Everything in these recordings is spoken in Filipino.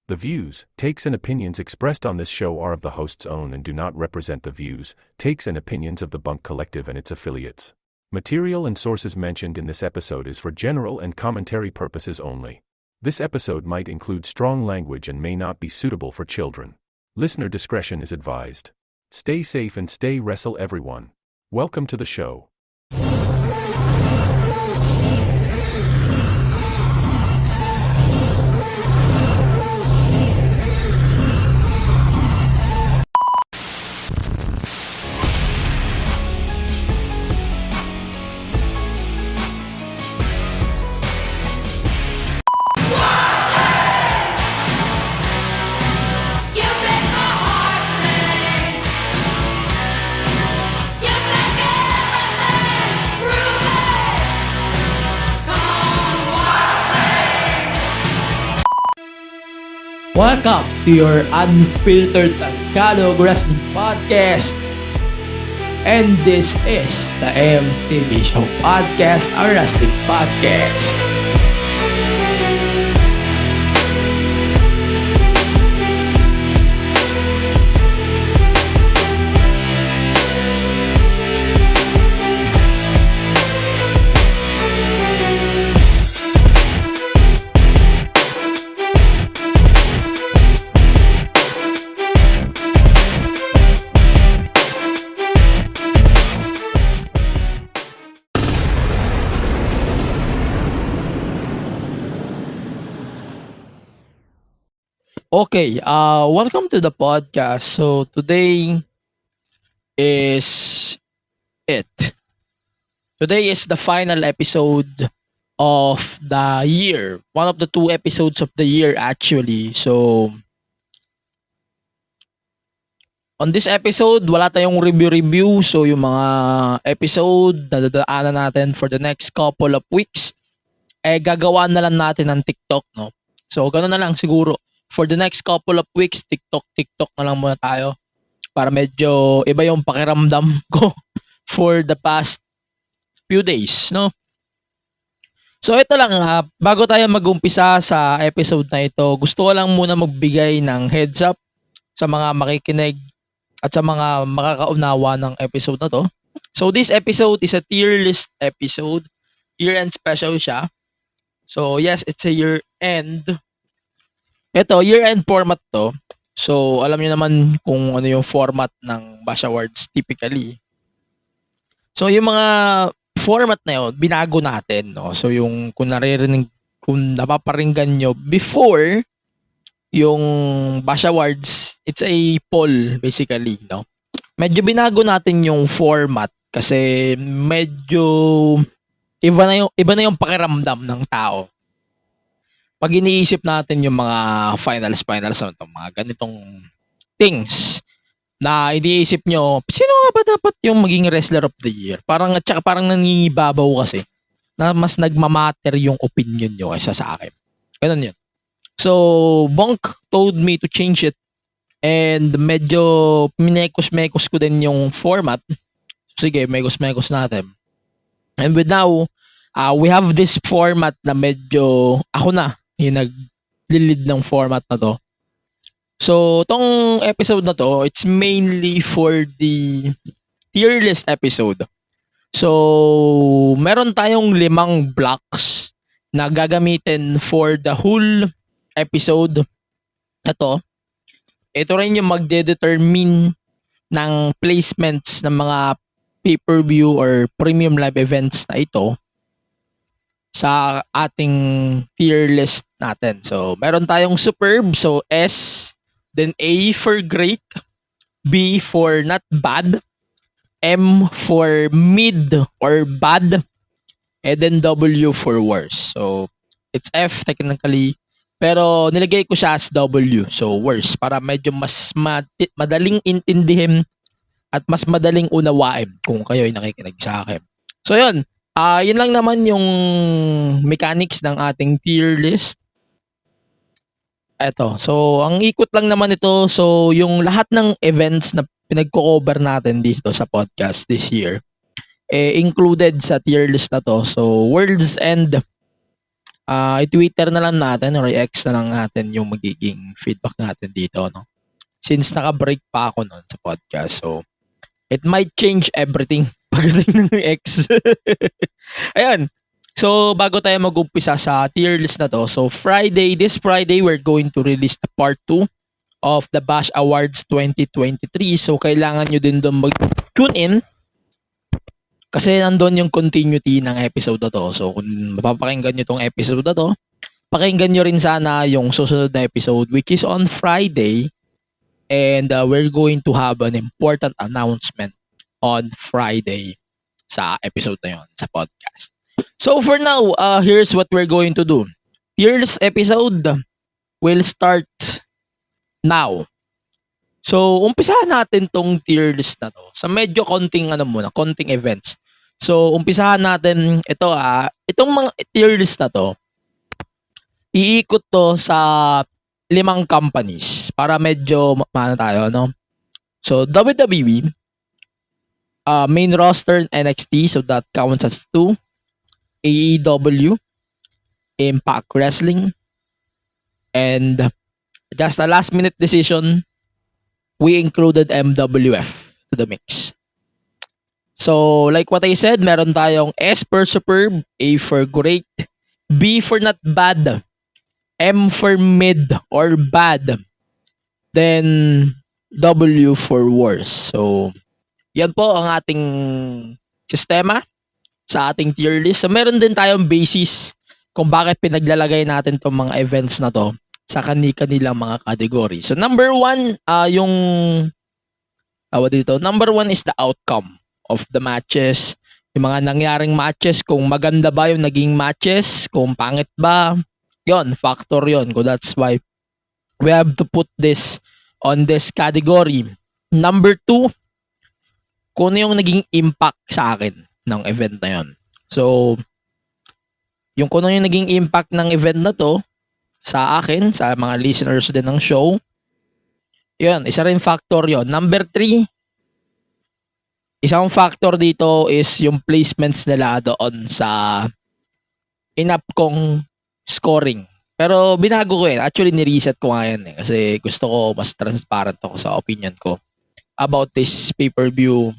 The views, takes and opinions expressed on this show are of the host's own and do not represent the views, takes and opinions of the Bunk Collective and its affiliates. Material and sources mentioned in this episode is for general and commentary purposes only. This episode might include strong language and may not be suitable for children. Listener discretion is advised. Stay safe and stay wrestle everyone. Welcome to the show. Welcome to your unfiltered Tagalog Wrestling Podcast. And this is the MTV Show Podcast, a wrestling podcast. Okay, welcome to the podcast. So today is it. Today is the final episode of the year. One of the two episodes of the year actually. So on this episode, wala tayong review. So yung mga episode na dadaanan natin for the next couple of weeks, gagawa na lang natin ng TikTok, no? So ganoon na lang siguro. For the next couple of weeks, TikTok na lang muna tayo para medyo iba yung pakiramdam ko for the past few days, no? So ito lang, bago tayo mag-umpisa sa episode na ito, gusto ko lang muna magbigay ng heads up sa mga makikinig at sa mga makakaunawa ng episode na to. So this episode is a tier list episode. Year-end special siya. So yes, it's a year-end. Ito, year-end format to. So, alam niyo naman kung ano yung format ng Bash Awards typically. So, yung mga format na yun, binago natin, no? So, yung kung napaparinggan nyo before yung Bash Awards, it's a poll basically, no? Medyo binago natin yung format kasi medyo iba na yung pakiramdam ng tao. Pag iniisip natin yung mga finals na ito, mga ganitong things na iniisip nyo, sino nga ba dapat yung maging wrestler of the year? Parang nangingibabaw kasi na mas nagmamatter yung opinion nyo kaysa sa akin. Ganun yun. So, Bonk told me to change it and medyo minekos-mekos ko din yung format. Sige, mekos-mekos natin. And with now, we have this format na medyo ako na yung nag-lead ng format na to. So, tong episode na to, it's mainly for the tier list episode. So, meron tayong 5 blocks na gagamitin for the whole episode na to. Ito rin yung magde-determine ng placements ng mga pay-per-view or premium live events na ito sa ating tier list natin. So, meron tayong superb. So, S, then A for great, B for not bad, M for mid or bad, and then W for worse. So, it's F technically, pero nilagay ko siya as W. So, worse, para medyo mas madaling intindihin at mas madaling unawain kung kayo ay nakikinig sa akin. So, yun. Yun lang naman yung mechanics ng ating tier list. Eto. So, ang ikot lang naman ito. So, yung lahat ng events na pinagko-cover natin dito sa podcast this year, included sa tier list na to. So, World's End i-Twitter na lang natin or i-X na lang natin yung magiging feedback natin dito, no? Since naka-break pa ako noon sa podcast. So, it might change everything pagdating ng X. Ayan. So, bago tayo mag-umpisa sa tier list na to. So, this Friday, we're going to release the part 2 of the Bash Awards 2023. So, kailangan nyo din doon mag-tune in kasi nandun yung continuity ng episode na to. So, kung mapapakinggan nyo tong episode na to, pakinggan nyo rin sana yung susunod na episode which is on Friday. And we're going to have an important announcement on Friday sa episode na yun, sa podcast. So, for now, here's what we're going to do. Here's episode will start now. So, umpisahan natin tong tier list na to sa medyo konting events. So, umpisahan natin ito itong mga tier list na to. Iikot to sa 5 companies para medyo tayo, no? So, WWE, main roster NXT, so that counts as 2. AEW, Impact Wrestling, and just a last minute decision, we included MWF to the mix. So, like what I said, meron tayong S for superb, A for great, B for not bad, M for mid or bad, then W for worse. So, yan po ang ating sistema sa ating tier list. So, meron din tayong basis kung bakit pinaglalagay natin tong mga events na to sa kanilang mga category. So, number 1, number 1 is the outcome of the matches. Yung mga nangyaring matches, kung maganda ba yung naging matches, kung pangit ba, yon factor yon. That's why we have to put this on this category. Number 2, kung ano yung naging impact sa akin ng event na yon. So, yung kung ano yung naging impact ng event na to sa akin, sa mga listeners din ng show, yun, isa rin factor yon. Number 3, isang factor dito is yung placements nila doon sa in-app kong scoring. Pero binago ko yun. Actually, ni-reset ko nga yan kasi gusto ko mas transparent ako sa opinion ko about this pay-per-view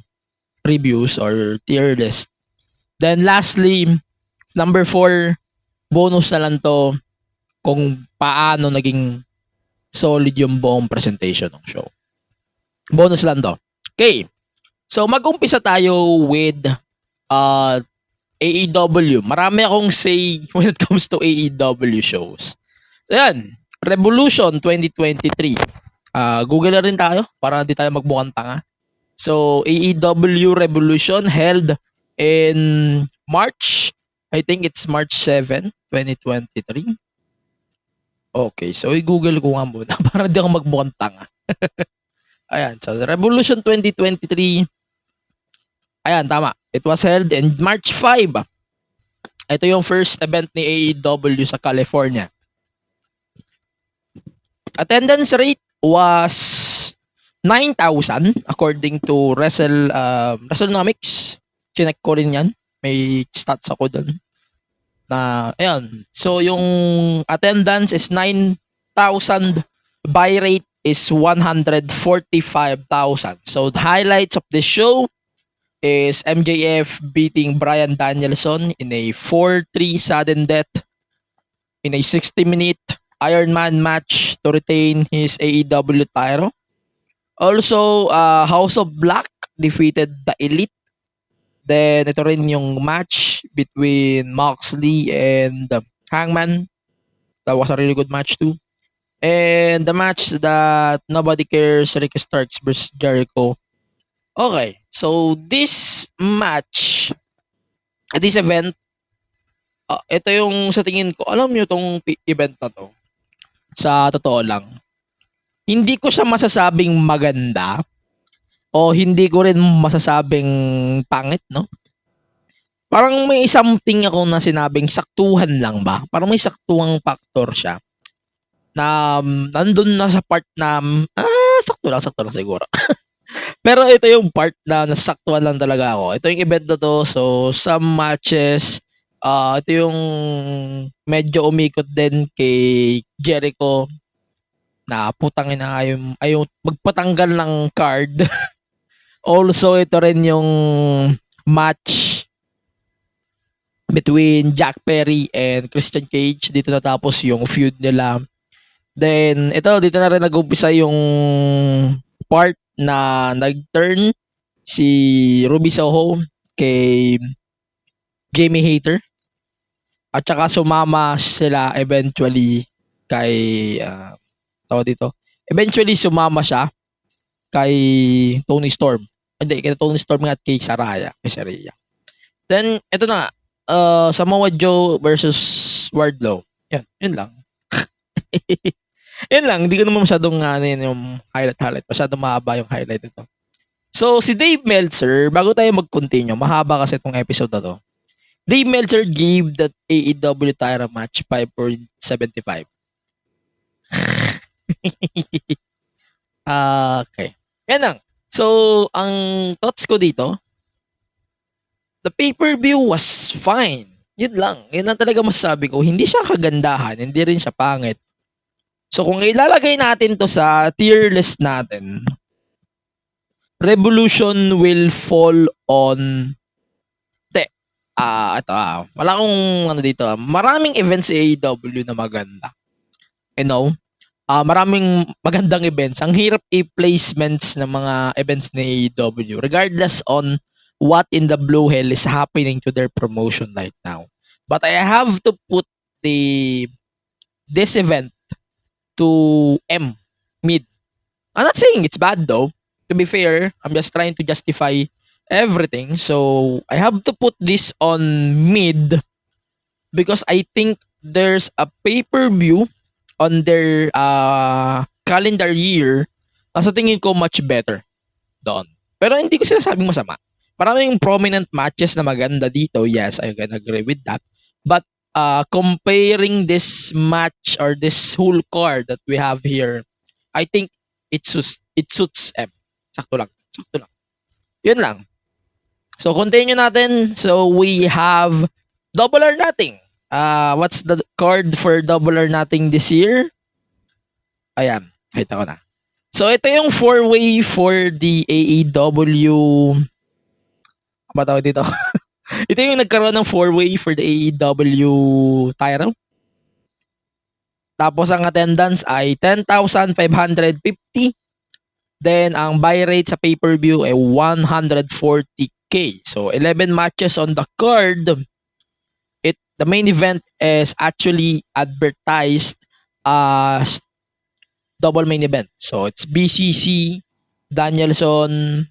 reviews or tier list. Then lastly, number 4, bonus na lang to kung paano naging solid yung buong presentation ng show. Bonus lang to. Okay. So, mag-umpisa tayo with AEW. Marami akong say when it comes to AEW shows. So, yan. Revolution 2023. Google na rin tayo para hindi tayo magmukhang tanga. So, AEW Revolution held in March. I think it's March 7, 2023. Okay. So, i-Google ko nga muna para hindi ako magmukhang tanga. Ayan. So, Revolution 2023. Ayan, tama. It was held in March 5. Ito yung first event ni AEW sa California. Attendance rate was 9,000 according to WrestleNomics. Chinek ko rin yan. May stats ako dun. Ayan. So, yung attendance is 9,000. Buy rate is 145,000. So, the highlights of the show is MJF beating Bryan Danielson in a 4-3 sudden death in a 60-minute Iron Man match to retain his AEW title. Also, House of Black defeated the Elite. Then, ito rin yung match between Moxley and Hangman. That was a really good match too. And the match that nobody cares, Ricky Starks versus Jericho. Okay, so this match, this event, ito yung sa tingin ko, alam nyo tong event na to, sa totoo lang, hindi ko siya masasabing maganda o hindi ko rin masasabing pangit, no? Parang may something ako na sinabing saktuhan lang ba? Parang may saktuhang factor siya na nandun na sa part na, sakto lang siguro. Pero ito yung part na nasaktuhan lang talaga ako. Ito yung event na to. So, some matches Ito yung medyo umikot din kay Jericho na putangin na ayaw magpatanggal ng card. Also, ito rin yung match between Jack Perry and Christian Cage. Dito natapos yung feud nila. Then, dito na rin nag-umpisa yung part na nag-turn si Ruby Soho kay Jamie Hayter. At saka sumama sila eventually kay eventually sumama siya kay Tony Storm. Hindi, kay Tony Storm at kay Saraya. Then, ito na nga. Samoa Joe versus Wardlow. Yun lang. Yun lang. Hindi ko naman masyadong yung highlight. Masyadong mahaba yung highlight ito. So, si Dave Meltzer, bago tayo mag-continue, mahaba kasi itong episode na to. Dave Meltzer gave that AEW title match 5.75. Okay. Yan lang. So, ang thoughts ko dito, the pay-per-view was fine. Yun lang. Yun ang talaga masasabi ko. Hindi siya kagandahan. Hindi rin siya pangit. So, kung ilalagay natin to sa tier list natin, Revolution will fall on wala akong dito. Maraming events sa AEW na maganda. Maraming magandang events. Ang hirap i-placements ng mga events ni AEW regardless on what in the blue hell is happening to their promotion right now. But I have to put this event to mid. I'm not saying it's bad though. To be fair, I'm just trying to justify everything. So I have to put this on mid because I think there's a pay-per-view on their calendar year na sa tingin ko much better doon. Pero hindi ko sinasabing masama. Maraming prominent matches na maganda dito. Yes, I can agree with that. But comparing this match or this whole card that we have here, I think it suits M. Sakto lang. Yun lang. So, continue natin. So, we have Double or Nothing. What's the card for Double or Nothing this year? Ayan. Kita ko na. So, ito yung 4-way for the AEW. Ano ba tawag dito? Ito yung nagkaroon ng 4-way for the AEW title. Tapos, ang attendance ay 10,550. Then, ang buy rate sa pay-per-view ay 140K. So, 11 matches on the card. The main event is actually advertised as double main event. So, it's BCC, Danielson,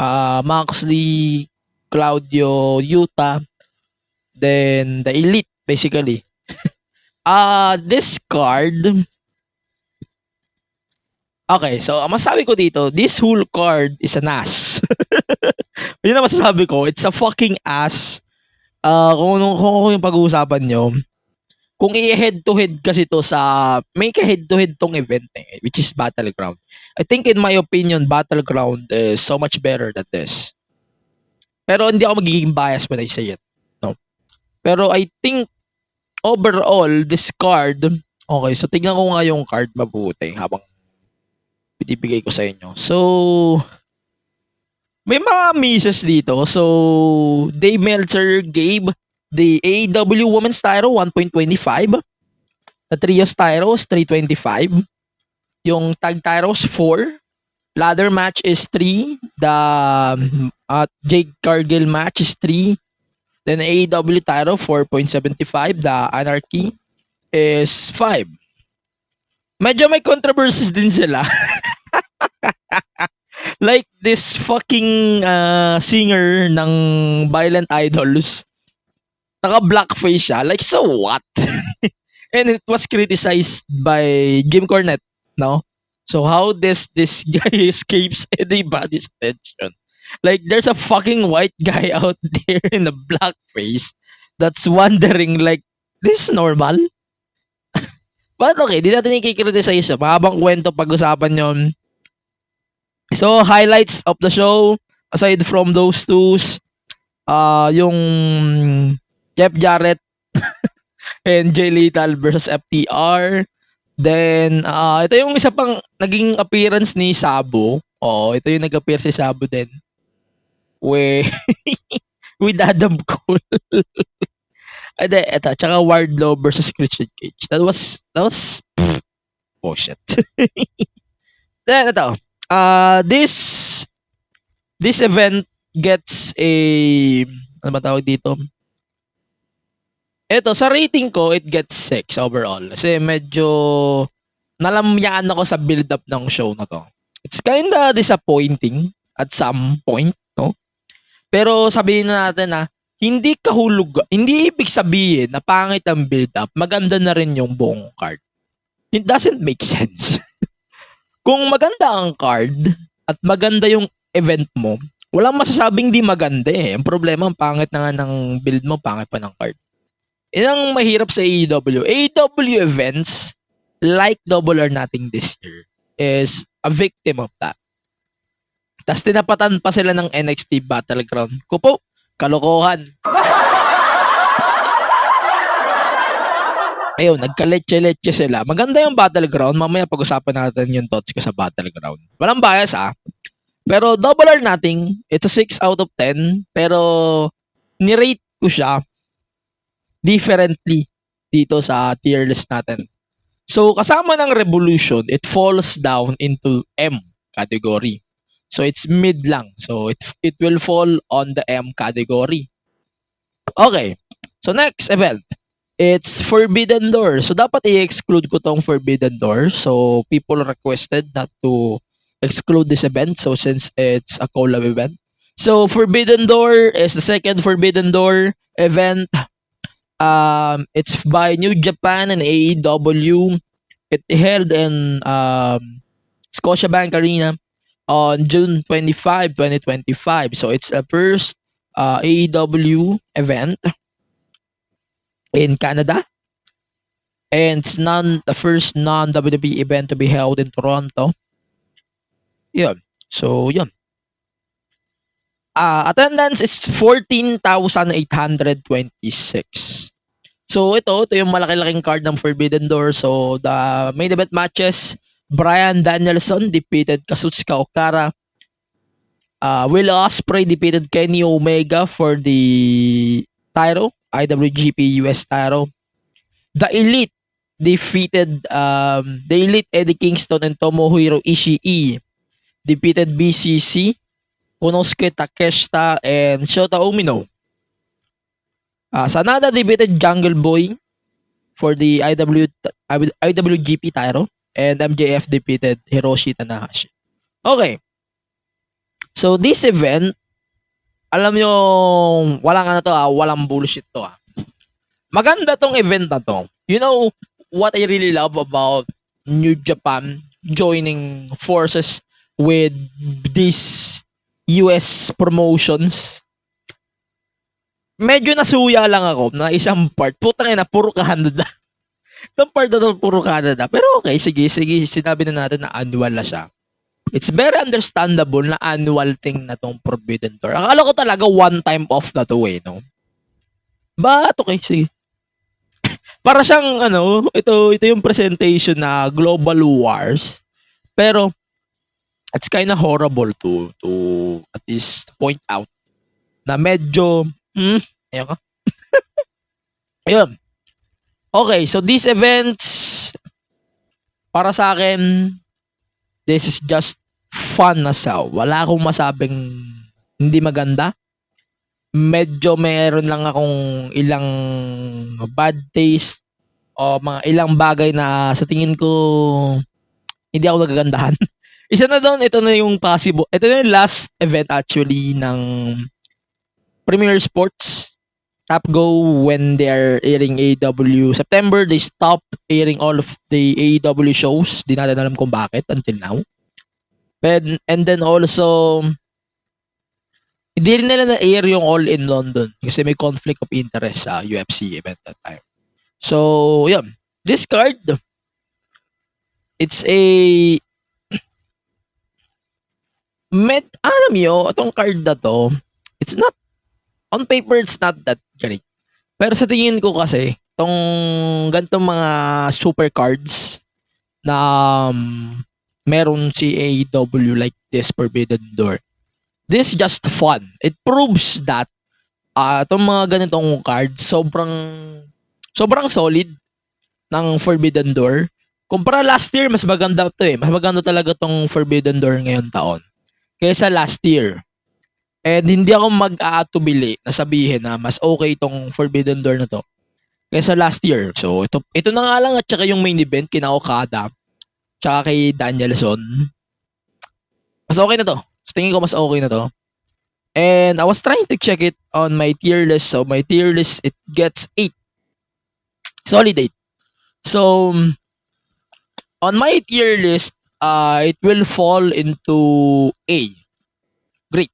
Moxley, Claudio, Yuta, then the Elite, basically. This card... Okay, so ang masasabi ko dito, this whole card is an ass. Yun ang masasabi ko, it's a fucking ass. Kung yung pag-uusapan nyo, kung i-head to head kasi to sa, may ka-head to head tong event which is Battleground. I think in my opinion, Battleground is so much better than this. Pero hindi ako magiging biased when I say it. No? Pero I think, overall, this card, okay, so tignan ko nga yung card mabuti habang binibigay ko sa inyo. So, may mga misses dito. So, Dave Meltzer gave the AEW Women's title 1.25. The Trios titles 3.25. Yung Tag titles 4. Ladder match is 3. The Jake Cargill match is 3. Then AEW title 4.75. The Anarchy is 5. Medyo may controversies din sila. Like this fucking singer ng Violent Idols. Naka-blackface siya. Like, so what? And it was criticized by Jim Cornette, no? So how this guy escapes anybody's attention? Like, there's a fucking white guy out there in a blackface that's wondering, like, this is normal? But okay, di natin i-criticize. Mahabang kwento pag-usapan yon. So, highlights of the show, aside from those two, yung Jeff Jarrett and Jay Lethal versus FTR. Then, ito yung isa pang naging appearance ni Sabo. Oo, ito yung nag-appear si Sabo din. With, with Adam Cole. Ito, tsaka Wardlow versus Christian Cage. That was, oh shit. Then, ito. This event gets a, ano ba tawag dito? Ito, sa rating ko, it gets 6 overall. Kasi medyo nalamyaan ako sa build-up ng show na to. It's kinda disappointing at some point, no? Pero sabihin na natin na, hindi ibig sabihin na pangit ang build-up, maganda na rin yung buong card. It doesn't make sense. Kung maganda ang card at maganda yung event mo, walang masasabing di maganda eh. Ang problema, ang pangit na nga ng build mo, pangit pa ng card. Yan ang mahirap sa AEW. AEW events, like Double or Nothing this year, is a victim of that. Tapos tinapatan pa sila ng NXT Battleground. Kupo, kalokohan. Ayun, nagkaletse-letse sila. Maganda yung Battleground. Mamaya pag-usapan natin yung thoughts ko sa Battleground. Walang bias Pero Double or Nothing, it's a 6 out of 10. Pero nirate ko siya differently dito sa tier list natin. So, kasama ng Revolution, it falls down into M category. So, it's mid lang. So, it will fall on the M category. Okay. So, next event. It's Forbidden Door. So, dapat i-exclude ko tong Forbidden Door. So, people requested not to exclude this event. So, since it's a collab event. So, Forbidden Door is the second Forbidden Door event. It's by New Japan and AEW. It held in Scotiabank Arena on June 25, 2025. So it's the first AEW event in Canada. And it's the first non-WWE event to be held in Toronto. Yun. So, yun. Attendance is 14,826. So ito yung malaki-laking card ng Forbidden Door. So the main event matches, Bryan Danielson defeated Kazuchika Okada. Will Ospreay defeated Kenny Omega for the title, IWGP US title. The Elite defeated Eddie Kingston and Tomohiro Ishii. Defeated BCC, Konosuke Takeshita, and Shota Umino. Sanada defeated Jungle Boy for the IWGP title, and MJF defeated Hiroshi Tanahashi. Okay. So this event, alam nyo, walang bullshit to. Maganda tong event na to. You know what I really love about New Japan joining forces with these US promotions? Medyo nasuya lang ako na isang part. Putang ina, puro Canada. Itong part na to, puro Canada. Pero okay, sige. Sinabi na natin na annual na siya. It's very understandable na annual thing na tong Forbidden Door. Akala ko talaga one time off na to no? But okay, sige. Para siyang, ito yung presentation na Global Wars. Pero, it's kinda horrible to at least point out na medyo ayun ka. Ayun. Okay, so these events para sa akin, this is just fun na saw. Wala akong masabing hindi maganda. Medyo meron lang akong ilang bad taste o mga ilang bagay na sa tingin ko hindi ako nagagandahan. Isa na doon, ito na yung possible. Ito na yung last event actually ng Premier Sports Top Go when they're airing AEW. September, they stopped airing all of the AEW shows. Di natin alam kung bakit until now. And then also, hindi rin nila na-air yung All in London kasi may conflict of interest sa UFC event that time. So, yun. This card, it's a alam nyo, itong card na to, it's not, on paper, it's not that great. Pero sa tingin ko kasi, tong ganitong mga super cards na meron si AEW like this Forbidden Door, this just fun. It proves that itong mga ganitong cards sobrang solid ng Forbidden Door. Kumpara last year, mas maganda to eh. Mas maganda talaga tong Forbidden Door ngayon taon kaysa last year. And hindi ako mag-aatubili na sabihin na mas okay tong Forbidden Door na to kaysa last year. So ito na nga lang, at saka yung main event kina Okada tsaka kay Danielson. Mas okay na to. So, tingin ko mas okay na to. And I was trying to check it on my tier list. So my tier list, it gets 8. Solid 8. So on my tier list, it will fall into A. Great.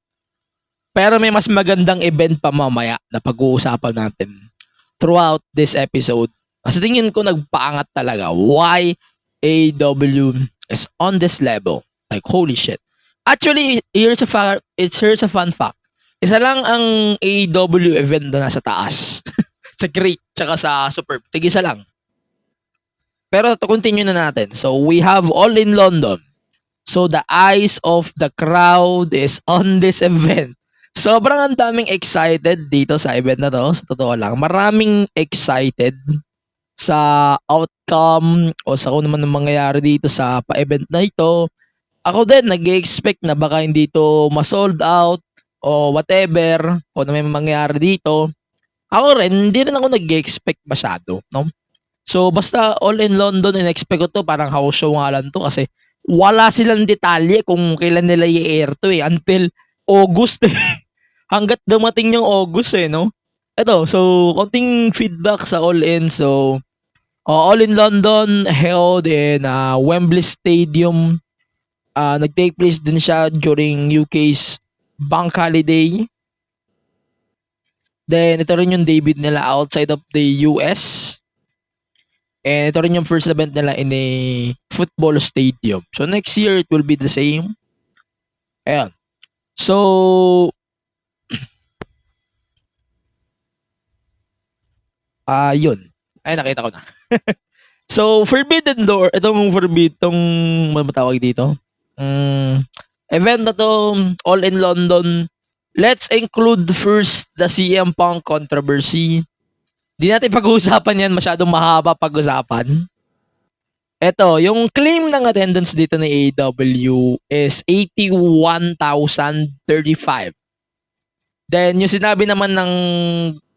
Pero may mas magandang event pa mamaya na pag-uusapan natin throughout this episode. Kasi tingin ko nagpaangat talaga why AEW is on this level. Like, holy shit. Actually, here's a fun fact. Isa lang ang AEW event na nasa taas. Sa Great, tsaka sa Superb. Tig-isa lang. Pero to continue na natin. So, we have All in London. So, the eyes of the crowd is on this event. Sobrang ang daming excited dito sa event na to. Sa totoo lang. Maraming excited sa outcome o sa kung naman ang mangyayari dito sa pa-event na ito. Ako din, nag-expect na baka hindi ito ma-sold out o whatever o na may mangyayari dito. Ako rin, hindi rin ako nag-expect masyado, no? So, basta All in London, in-expect ko to, parang house show nga lang to kasi wala silang detalye kung kailan nila i-air to eh. Until August eh. Hanggat dumating yung August eh, no? Ito, so, konting feedback sa All In. So, All in London held in Wembley Stadium. Nag-take place din siya during UK's bank holiday. Then, ito rin yung debut nila outside of the US. And ito rin yung first event nila in a football stadium. So, next year, it will be the same. Ayan. So, yun. Ay, nakita ko na. So, Forbidden Door, itong matawag dito. Event na to, All in London. Let's include first the CM Punk controversy. Di natin pag-uusapan yan, masyadong mahaba pag-usapan. Ito, yung claim ng attendance dito ng AEW is 81,035. Then, yung sinabi naman ng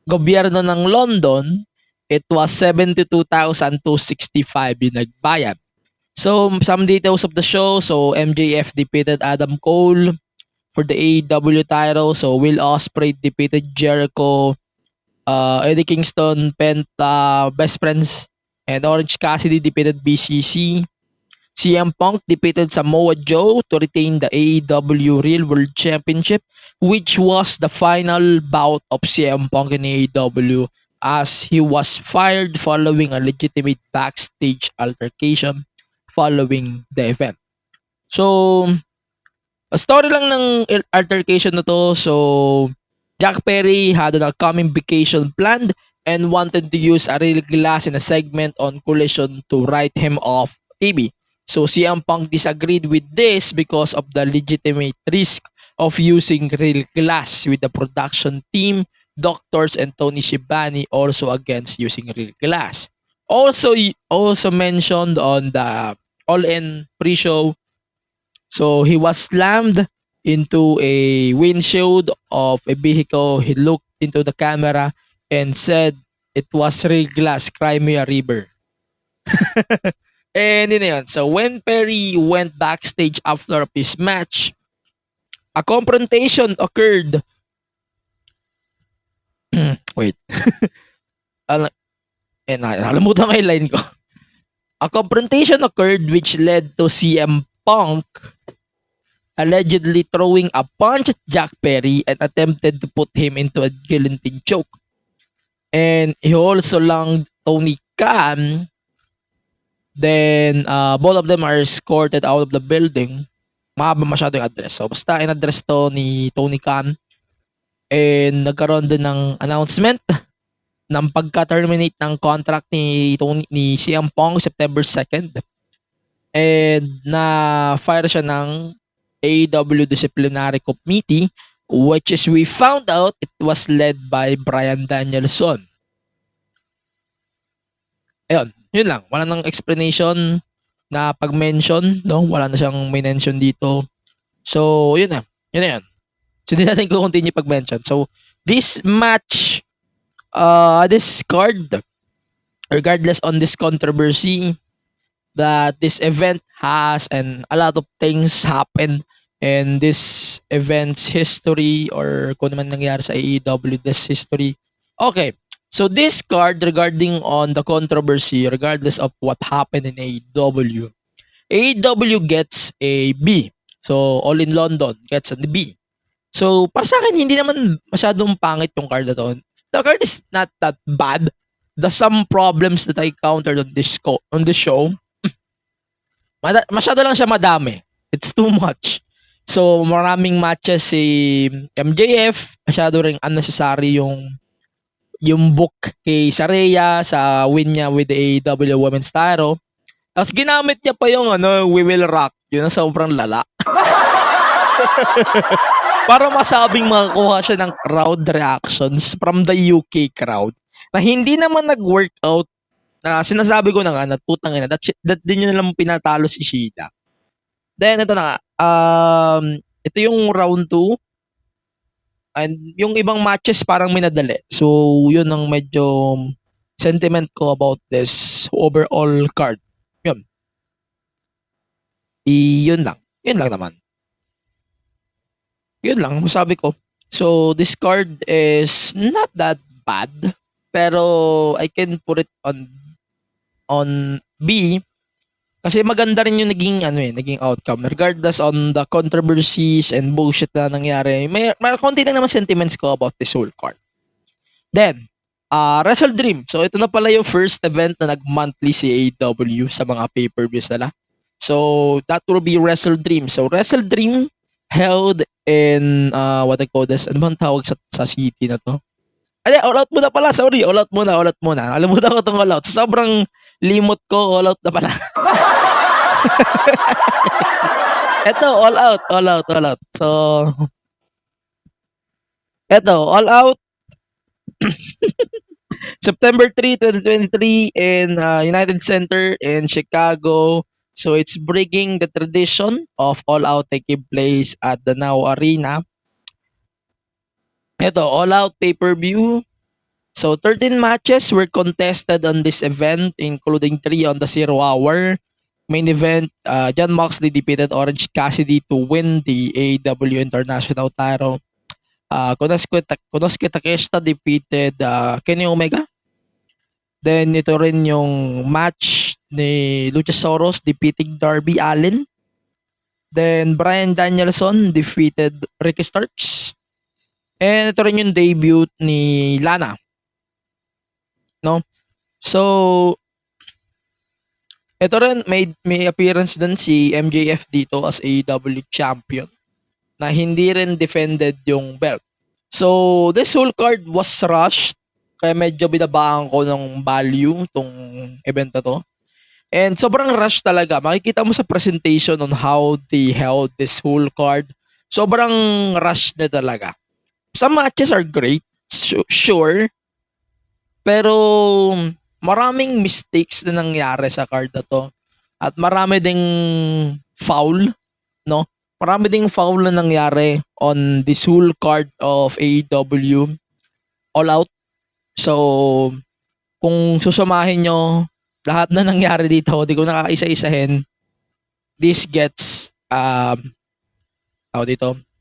gobyerno ng London, it was 72,265 yung nagbayad. So, some details of the show. So, MJF defeated Adam Cole for the AEW title. So, Will Ospreay defeated Jericho. Eddie Kingston, Penta, Best Friends, and Orange Cassidy defeated BCC. CM Punk defeated Samoa Joe to retain the AEW Real World Championship, which was the final bout of CM Punk in AEW as he was fired following a legitimate backstage altercation following the event. So, a story lang ng altercation na to. So, Jack Perry had an upcoming vacation planned and wanted to use a real glass in a segment on Collision to write him off TV. So, CM Punk disagreed with this because of the legitimate risk of using real glass, with the production team, doctors, and Tony Schiavone also against using real glass. Also mentioned on the All In pre-show, so he was slammed into a windshield of a vehicle. He looked into the camera and said it was real glass, Crimea River. And yun na yun. So when Perry went backstage after his match, a confrontation occurred. Wait. Nakalimutan ko yung line ko. A confrontation occurred which led to CM Punk allegedly throwing a punch at Jack Perry and attempted to put him into a guillotine choke. And he also lunged Tony Khan. Then, both of them are escorted out of the building. Mahaba masyado yung address. So, basta in-address to ni Tony Khan. And nagkaroon din ng announcement ng pagka-terminate ng contract ni CM Punk September 2nd. And na-fire siya ng AEW Disciplinary Committee, which is we found out it was led by Bryan Danielson. Ayun, yun lang. Wala nang explanation na pag-mention, no? Wala na siyang may mention dito. So, yun na. Yun na yun. So, hindi natin continue pag-mention. So, this match, this card, regardless on this controversy, that this event has and a lot of things happen in this event's history or kung naman nangyari sa AEW, this history. Okay. So this card regarding on the controversy, regardless of what happened in AEW, AEW gets a B. So All in London gets a B. So para sa akin, hindi naman masyadong pangit yung card na to. The card is not that bad. The some problems that I countered on this show, masyado lang siya madami. It's too much. So maraming matches si MJF, masyado ring unnecessary yung book kay Saraya sa win niya with the AEW Women's Title. Tapos ginamit niya pa yung We Will Rock. Yun ang sobrang lala. Para masabing makakuha siya ng crowd reactions from the UK crowd na hindi naman nag-workout. Sinasabi ko na nga na putang ina, that din yun lang pinatalo si Shida. Then ito na nga, ito yung round 2. And yung ibang matches parang minadali. So, yun ang medyo sentiment ko about this overall card. Yun. Yun lang. Yun lang naman. Yun lang, masabi ko. So, this card is not that bad. Pero, I can put it on B. Kasi maganda rin yung naging outcome. Regardless on the controversies and bullshit na nangyari, may konti lang naman sentiments ko about this whole card. Then, Wrestle Dream. So, ito na pala yung first event na nag-monthly si AEW sa mga pay-per-views nila. So, that will be Wrestle Dream. So, Wrestle Dream held in, what I call this, ano bang tawag sa city na to? Ay, all out muna pala. Sorry, all out muna. Alimutan ko itong all out. So, sobrang limot ko, all out na pala. Eto, all out. So, eto, all out. September 3, 2023 in United Center in Chicago. So, it's breaking the tradition of all out taking place at the Now Arena. Ito, all out pay-per-view. So, 13 matches were contested on this event, including 3 on the 0 hour. Main event, Jon Moxley defeated Orange Cassidy to win the AEW International title. Konosuke Takeshita defeated Kenny Omega. Then, ito rin yung match ni Luchasaurus defeating Darby Allin. Then, Bryan Danielson defeated Ricky Starks. And ito rin yung debut ni Lana. No? So, ito rin, may appearance din si MJF dito as AEW champion na hindi rin defended yung belt. So, this whole card was rushed kaya medyo binabaan ko ng value tong event na to. And sobrang rush talaga. Makikita mo sa presentation on how they held this whole card. Sobrang rush na talaga. Some matches are great, sure. Pero maraming mistakes na nangyari sa card na to. At marami ding foul, no? Marami ding foul na nangyari on this whole card of AEW All Out. So, kung susumahin nyo lahat na nangyari dito, di ko nakakaisa-isahin, this gets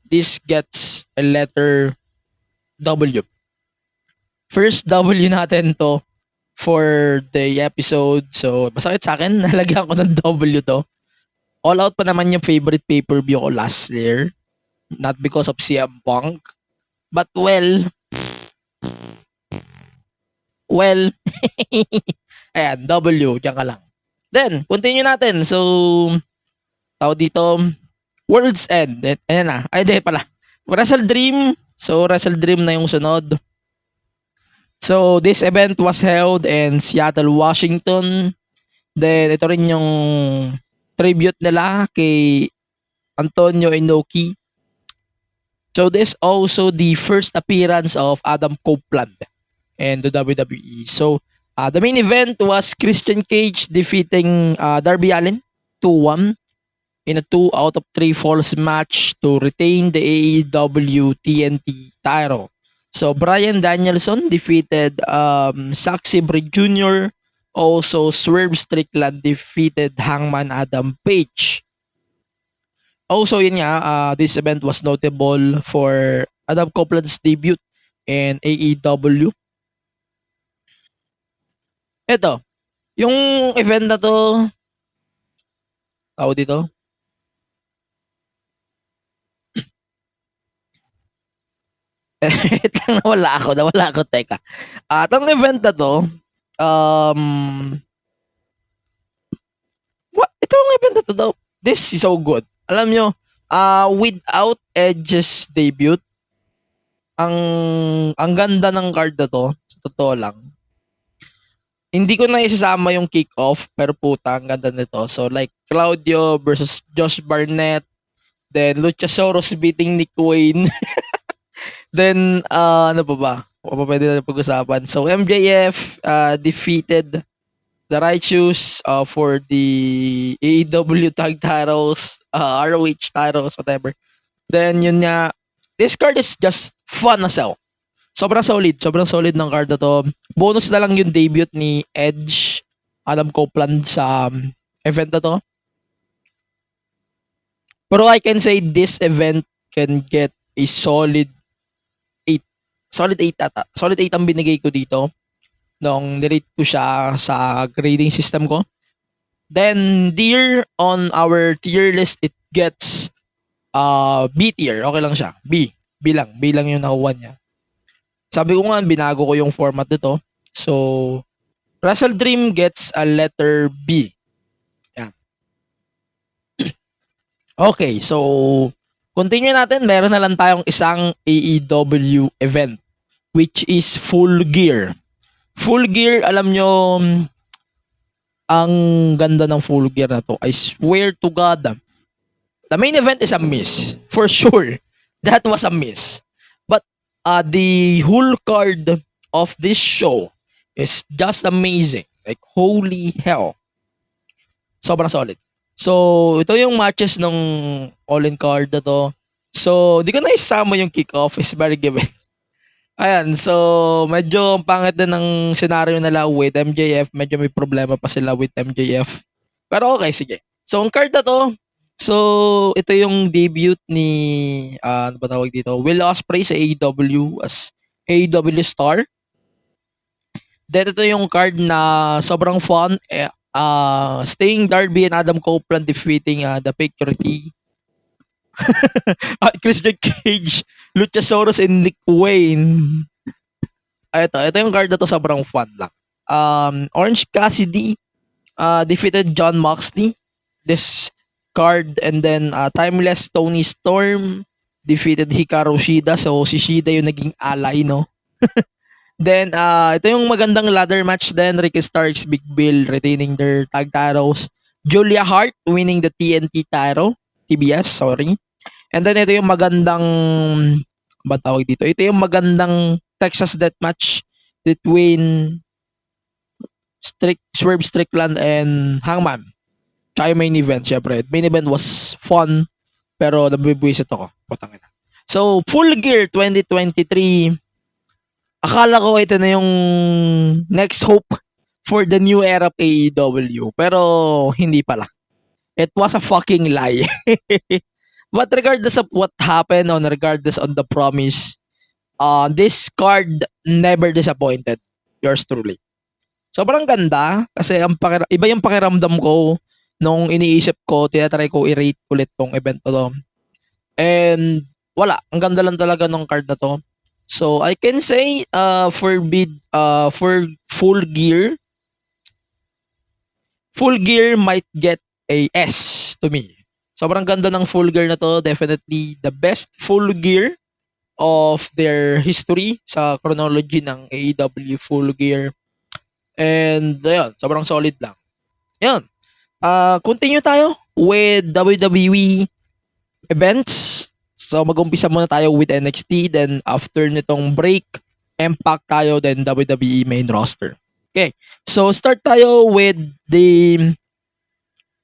this gets a letter W. First W natin to for the episode. So, masakit sa akin. Nalagyan ko ng W to. All Out pa naman yung favorite pay-per-view ko last year. Not because of CM Punk. But well, ayan, W. Diyan ka lang. Then, continue natin. So, tao dito, World's End. Ayan na. Ay, di pala. Wrestle Dream. So, Wrestle Dream na yung sunod. So, this event was held in Seattle, Washington. Then, ito rin yung tribute nila kay Antonio Inoki. So, this also the first appearance of Adam Copeland in the WWE. So, the main event was Christian Cage defeating Darby Allin 2-1 in a 2 out of 3 falls match to retain the AEW TNT title. So, Bryan Danielson defeated Zack Sabre Jr. Also, Swerve Strickland defeated Hangman Adam Page. Also, yun nga, this event was notable for Adam Copeland's debut in AEW. Ito, yung event na to, tawag dito, wait lang, nawala ako, teka. Itong event na to, itong event na to daw, this is so good. Alam nyo, without Edge's debut, ang ganda ng card na to, sa totoo lang. Hindi ko na isasama yung kick-off, pero puta, ang ganda nito. So, like, Claudio versus Josh Barnett, then Luchasaurus beating Nick Wayne. Then, ano pa ba? O pa pwede na pag-usapan. So, MJF defeated the Righteous for the AEW tag titles, ROH titles, whatever. Then, yun nga, this card is just fun as hell. Sobrang solid ng card na to. Bonus na lang yung debut ni Edge, Adam Copeland sa event na to. Pero I can say this event can get a solid 8. Solid 8 ata. Solid 8 ang binigay ko dito nung nirate ko siya sa grading system ko. Then, dear on our tier list, it gets B tier. Okay lang siya. B lang yung nakuha niya. Sabi ko nga, binago ko yung format nito. So, Wrestle Dream gets a letter B. Yan. Okay, so, continue natin. Meron na lang tayong isang AEW event, which is Full Gear. Full Gear, alam nyo, ang ganda ng Full Gear na to. I swear to God, the main event is a miss. For sure, that was a miss. But the whole card of this show is just amazing. Like, holy hell. Sobrang solid. So, ito yung matches ng all-in card na to. So, di ko na isama yung kickoff. Is very given. Ayan, so, medyo pangit din ng scenario nila with MJF. Medyo may problema pa sila with MJF. Pero okay, sige. So, ang card na to, so, ito yung debut ni, ano ba tawag dito? Will Ospreay sa AEW as AEW star. Then, ito yung card na sobrang fun. Staying Darby and Adam Copeland defeating the Patriot Christian Cage, Luchasaurus and Nick Wayne. Ito yung card na to, sobrang fun lang. Orange Cassidy defeated John Moxley. This card, and then Timeless Tony Storm defeated Hikaru Shida. So si Shida yung naging ally, no? Then ito yung magandang ladder match din. Ricky Starks, Big Bill retaining their tag titles. Julia Hart winning the TNT title, TBS, sorry. And then ito yung magandang, ba tawag dito? Ito yung magandang Texas Death Match between Swerve Strickland and Hangman. Tsaka yung main event, syempre. Main event was fun, pero nabibwisit ako. Putang ina. So, Full Gear 2023. Akala ko ito na yung next hope for the new era of AEW. Pero, hindi pala. It was a fucking lie. But regardless of what happened, regardless on the promise, this card never disappointed. Yours truly. Sobrang ganda kasi iba yung pakiramdam ko nung iniisip ko, tinatry ko i-rate ulit tong event to. And wala, ang ganda lang talaga ng card na to. So I can say for Full Gear might get a S to me. Sobrang ganda ng Full Gear na to. Definitely the best Full Gear of their history sa chronology ng AEW Full Gear. And ayun, sobrang solid lang. Ayun. Continue tayo with WWE events. So mag-umpisa muna tayo with NXT, then after nitong break, Impact tayo, then WWE main roster. Okay. So start tayo with the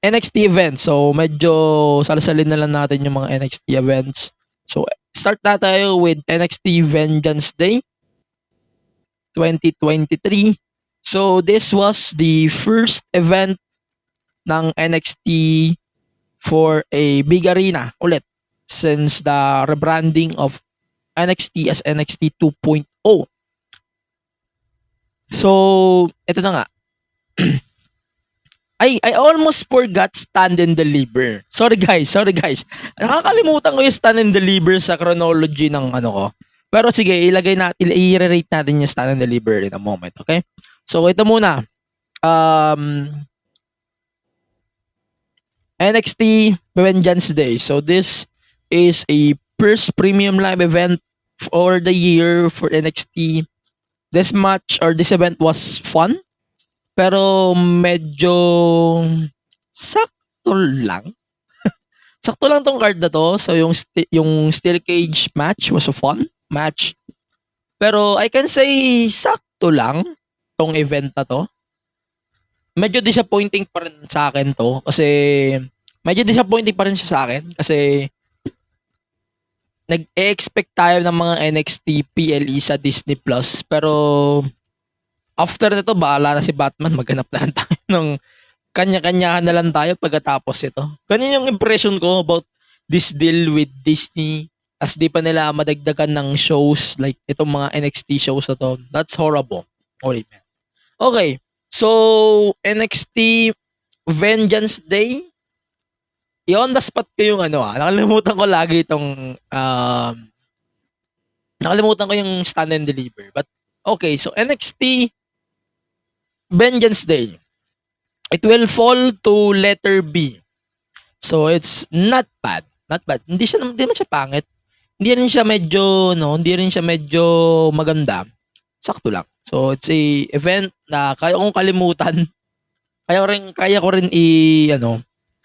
NXT events. So medyo salasalin na lang natin yung mga NXT events. So start na tayo with NXT Vengeance Day 2023. So this was the first event ng NXT for a big arena ulit since the rebranding of NXT as NXT 2.0. So, ito na nga. I almost forgot Stand and Deliver. Sorry guys. Nakakalimutan ko yung Stand and Deliver sa chronology ng ano ko. Pero sige, i-rate natin yung Stand and Deliver in a moment, okay? So, ito muna. NXT Vengeance Day. So, this is a first premium live event for the year for NXT. This event was fun. Pero medyo sakto lang. Sakto lang tong card na to. So yung steel cage match was a fun match. Pero I can say sakto lang tong event na to. Medyo disappointing pa rin sa akin to kasi nag-expect tayo ng mga NXT PLE sa Disney Plus, pero after nito bahala na si Batman, maghanap na lang tayo ng kanya-kanyahan na lang tayo pagkatapos ito. Ganyan yung impression ko about this deal with Disney as di pa nila madagdagan ng shows like itong mga NXT shows na to. That's horrible. Holy man. Okay. So, NXT Vengeance Day. I-on the spot ko yung nakalimutan ko lagi itong nakalimutan ko yung Stand and Deliver. But okay, so NXT Vengeance Day. It will fall to letter B. So it's not bad. Not bad. Hindi man siya pangit. Hindi rin siya medyo maganda. Sakto lang. So it's a event na kaya kong kalimutan. Kaya ko rin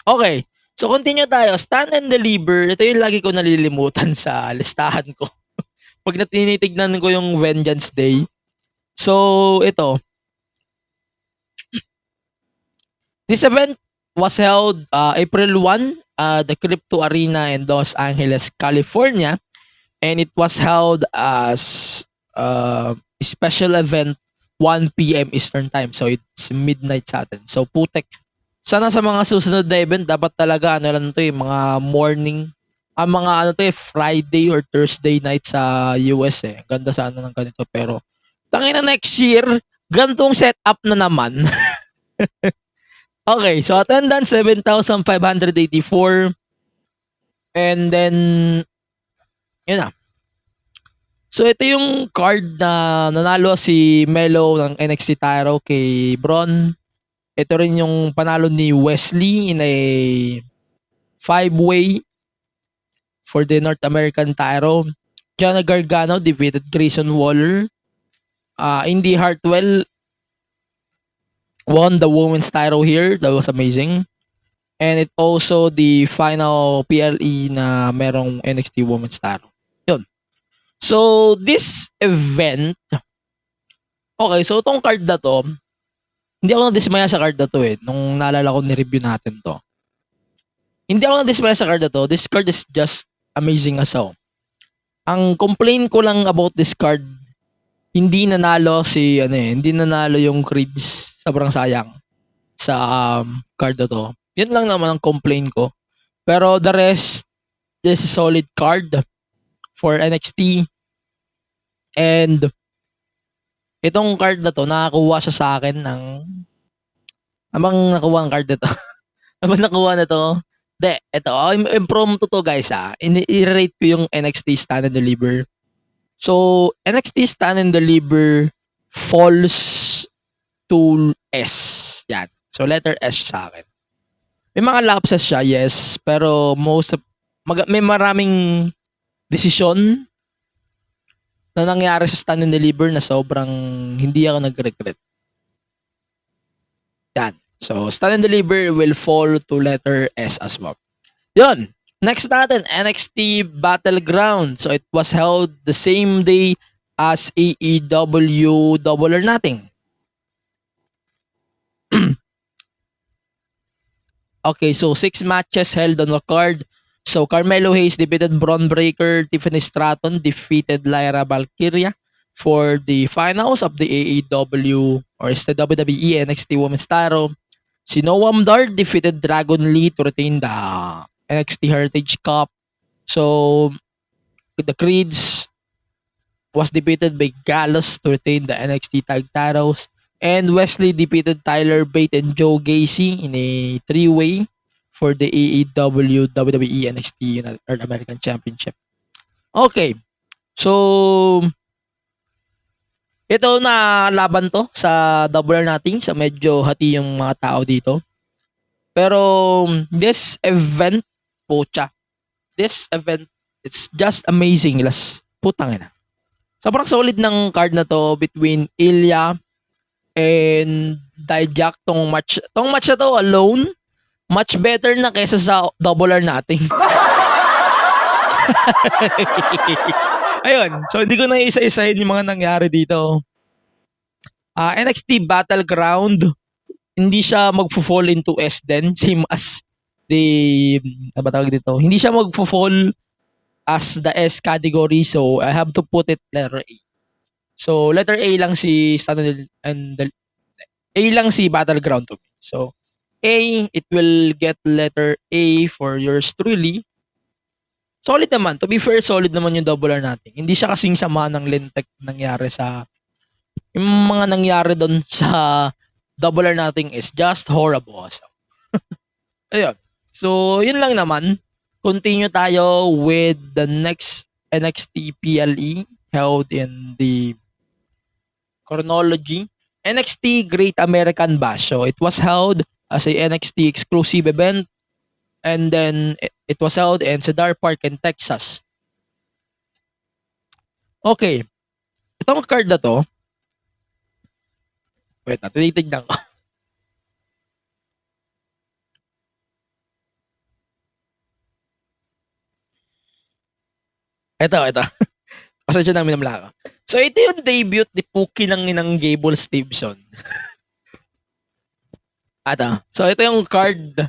Okay. So continue tayo. Stand and Deliver. Ito yung lagi ko nalilimutan sa listahan ko. Pag tinitignan ko yung Vengeance Day. So ito. This event was held April 1 the Crypto Arena in Los Angeles, California. And it was held as a special event 1 p.m. Eastern Time. So it's midnight sa atin. So putek. Sana sa mga susunod na event dapat talaga mga morning, Friday or Thursday night sa US eh. Ganda sana ng ganito pero tangina next year gantong setup na naman. Okay, so attendance 7,584 and then yun na. So ito yung card na nanalo si Melo ng NXT title kay Braun. Ito rin yung panalo ni Wesley in a 5-way for the North American title. Johnny Gargano defeated Grayson Waller. Indy Hartwell won the women's title here. That was amazing. And it also the final PLE na merong NXT women's title. Yun. So, this event, okay, so itong card na to, hindi ako nadismaya sa card na to eh. Nung naalala ko ni-review natin to. Hindi ako nadismaya sa card na to. This card is just amazing as well. Ang complaint ko lang about this card, hindi nanalo yung Creeds. Sobrang sayang sa card na to. Yun lang naman ang complaint ko. Pero the rest, this is solid card for NXT. And itong card na to, nakakuha siya sa akin ng nakuha ang card na to. Nakuha na to. Ito, impromptu to guys I-rate ko yung NXT Stand and Deliver. So, NXT Stand and Deliver falls to S. Yan. So, letter S sa akin. May mga lapses siya, yes. Pero may maraming decision na nangyari sa Stand and Deliver na sobrang hindi ako nag-regret. Yan. So, Stand and Deliver will fall to letter S as well. Yun. Next natin, NXT Battleground. So, it was held the same day as AEW Double or Nothing. Okay, so 6 matches held on the card. So, Carmelo Hayes defeated Braun Breaker. Tiffany Stratton defeated Lyra Valkyria for the finals of the AEW or is the WWE NXT Women's Title. Si Noam Dar defeated Dragon Lee to retain the NXT Heritage Cup. So, the Creeds was defeated by Gallus to retain the NXT Tag Titles. And Wesley defeated Tyler Bate and Joe Gacy in a 3-way for the AEW WWE NXT North American Championship. Okay. So, ito na laban to sa Double or Nothing. Sa medyo hati yung mga tao dito. Pero, this event, this event, it's just amazing. Putang ina. Sobrang solid ng card na to between Ilya and Dijak. Tong match na to alone, much better na kaysa sa Double or Nothing. Ayun. So, hindi ko na isa-isahin yung mga nangyari dito. NXT Battleground, hindi siya mag-fall into S din. Same as the, ano ba tawag dito? Hindi siya mag-fall as the S category. So, I have to put it letter A. So, letter A lang si Standard and A lang si Battleground to me. So, A, it will get letter A for yours truly. Solid naman. To be fair, solid naman yung Double or Nothing. Hindi siya kasing sama ng lintek nangyari sa yung mga nangyari doon sa Double or Nothing is just horrible. So, ayun. So, yun lang naman. Continue tayo with the next NXT PLE held in the chronology. NXT Great American Bash. So, it was held as a NXT exclusive event. And then, it was held in Cedar Park in Texas. Okay. Itong card na to, wait na, tinitignan ko. Ito. Pasensya na, minamla ko. So, ito yung debut ni Pookie ng Gable Stevenson. So, ito yung card.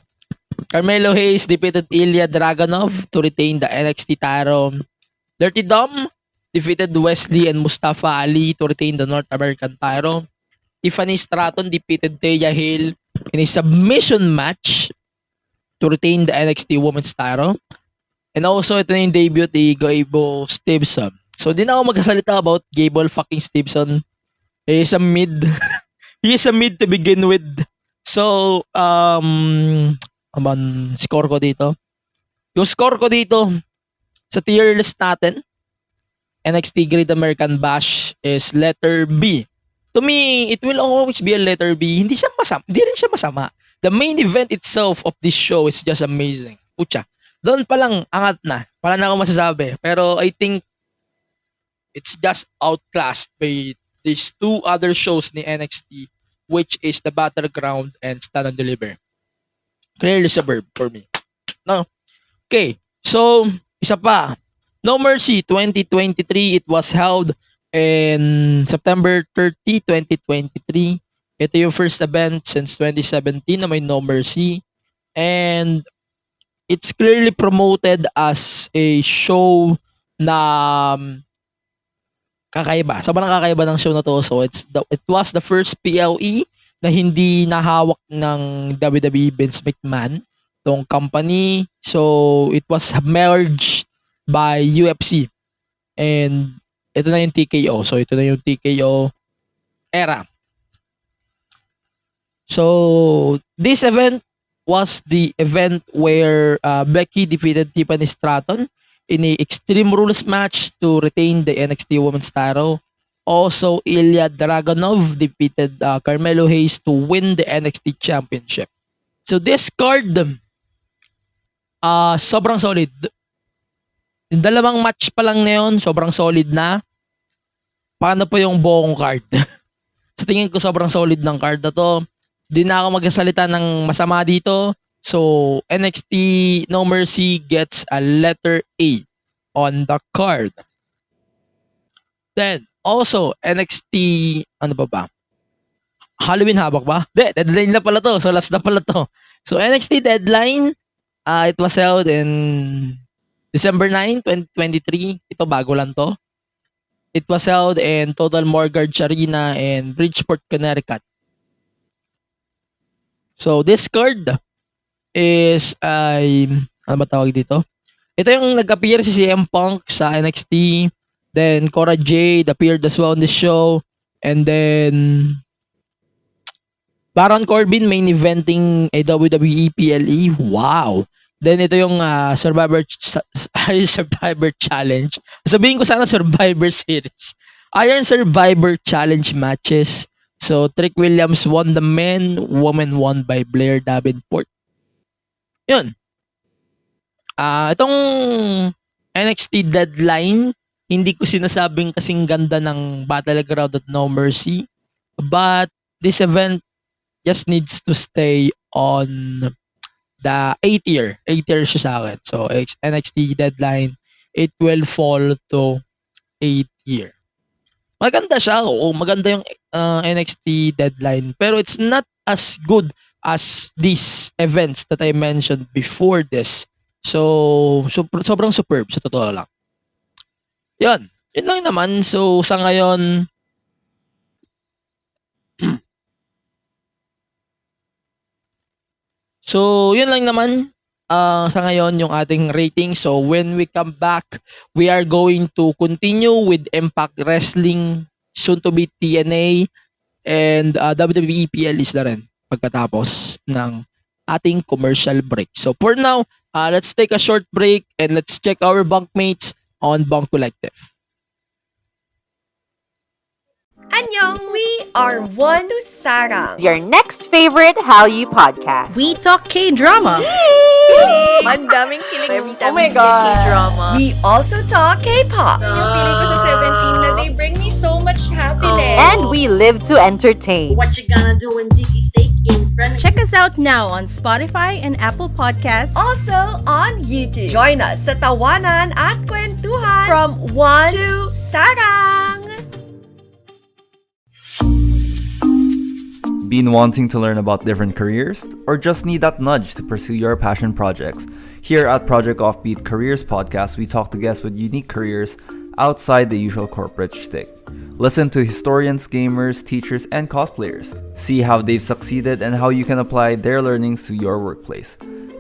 Carmelo Hayes defeated Ilya Dragunov to retain the NXT title. Dirty Dom defeated Wesley and Mustafa Ali to retain the North American title. Tiffany Stratton defeated Thea Hale in a submission match to retain the NXT Women's title. And also, ito na yung debut ni Gable Stevenson. So, di na ako magkasalita about Gable fucking Stevenson. He is a mid. He is a mid to begin with. So, score ko dito. Yung score ko dito sa tier list natin, NXT Great American Bash is letter B. To me, it will always be a letter B. Hindi rin siya masama. The main event itself of this show is just amazing. Pucha. Doon pa lang, angat na. Wala na akong masasabi. Pero I think it's just outclassed by these two other shows ni NXT, which is the Battleground and Stand and Deliver. Clearly suburb for me. No. Okay. So, isa pa. No Mercy 2023. It was held in September 30, 2023. Ito yung first event since 2017 na may No Mercy. And it's clearly promoted as a show na kakaiba. Sobrang kakaiba ng show na to. So, it was the first PLE na hindi nahawak ng WWE Vince McMahon, tong company. So, it was merged by UFC. And ito na yung TKO. So, ito na yung TKO era. So, this event was the event where Becky defeated Tiffany Stratton in a Extreme Rules match to retain the NXT Women's title. Also, Ilya Dragunov defeated Carmelo Hayes to win the NXT Championship. So, this card, sobrang solid. Yung dalawang match pa lang na yun, sobrang solid na. paano po yung buong card? Sa tingin ko sobrang solid ng card na to. Di na ako magsasalita ng masama dito. So, NXT No Mercy gets a letter A on the card. Then, also, NXT, ano ba? Halloween Havoc ba? Deadline na pala to. So, last na pala to. So, NXT Deadline, it was held in December 9, 2023. Ito, bago lang to. It was held in Total Mortgage Arena in Bridgeport, Connecticut. So, this card is ano ba tawag dito? Ito yung nag-appear si CM Punk sa NXT. Then, Cora Jade appeared as well on the show. And then, Baron Corbin main eventing a WWE PLE. Wow! Then, ito yung Survivor Challenge. Sabihin ko sana Survivor Series. Iron Survivor Challenge matches. So, Trick Williams won the men. Women won by Blair Davenport. Yun. Itong NXT Deadline, hindi ko sinasabing kasing ganda ng Battleground at No Mercy. But, this event just needs to stay on the 8th year. 8th year siya sa akin. So, NXT Deadline, it will fall to 8th year. Maganda siya. Oo, maganda yung NXT Deadline. Pero it's not as good as these events that I mentioned before this. So, sobrang superb sa totoo lang. Yun. Yun lang naman. So, sa ngayon, so, yun lang naman sa ngayon yung ating rating. So, when we come back, we are going to continue with Impact Wrestling, soon to be TNA, and WWE PLEs na rin pagkatapos ng ating commercial break. So, for now, let's take a short break and let's check our bunkmates on Bunk Collective. Annyeong, we are One to Sarang. Your next favorite Hallyu podcast. We talk K-drama. Ang daming kilig every time Oh my we God. get K-drama. We also talk K-pop. Yung feeling ko sa 17 na they bring me so much happiness. And we live to entertain. What you gonna do when Dicky steak in front of Check us out now on Spotify and Apple Podcasts. Also on YouTube. Join us sa Tawanan at Kwentuhan from One to Sarang. Been wanting to learn about different careers? Or just need that nudge to pursue your passion projects? Here at Project Offbeat Careers Podcast, we talk to guests with unique careers outside the usual corporate shtick. Listen to historians, gamers, teachers, and cosplayers. See how they've succeeded and how you can apply their learnings to your workplace.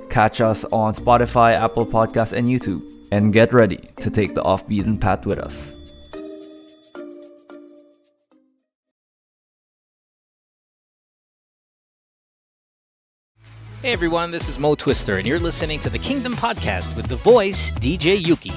Catch us on Spotify, Apple Podcasts, and YouTube. And get ready to take the off-beaten path with us. Hey everyone, this is Mo Twister, and you're listening to the Kingdom Podcast with the voice DJ Yuki.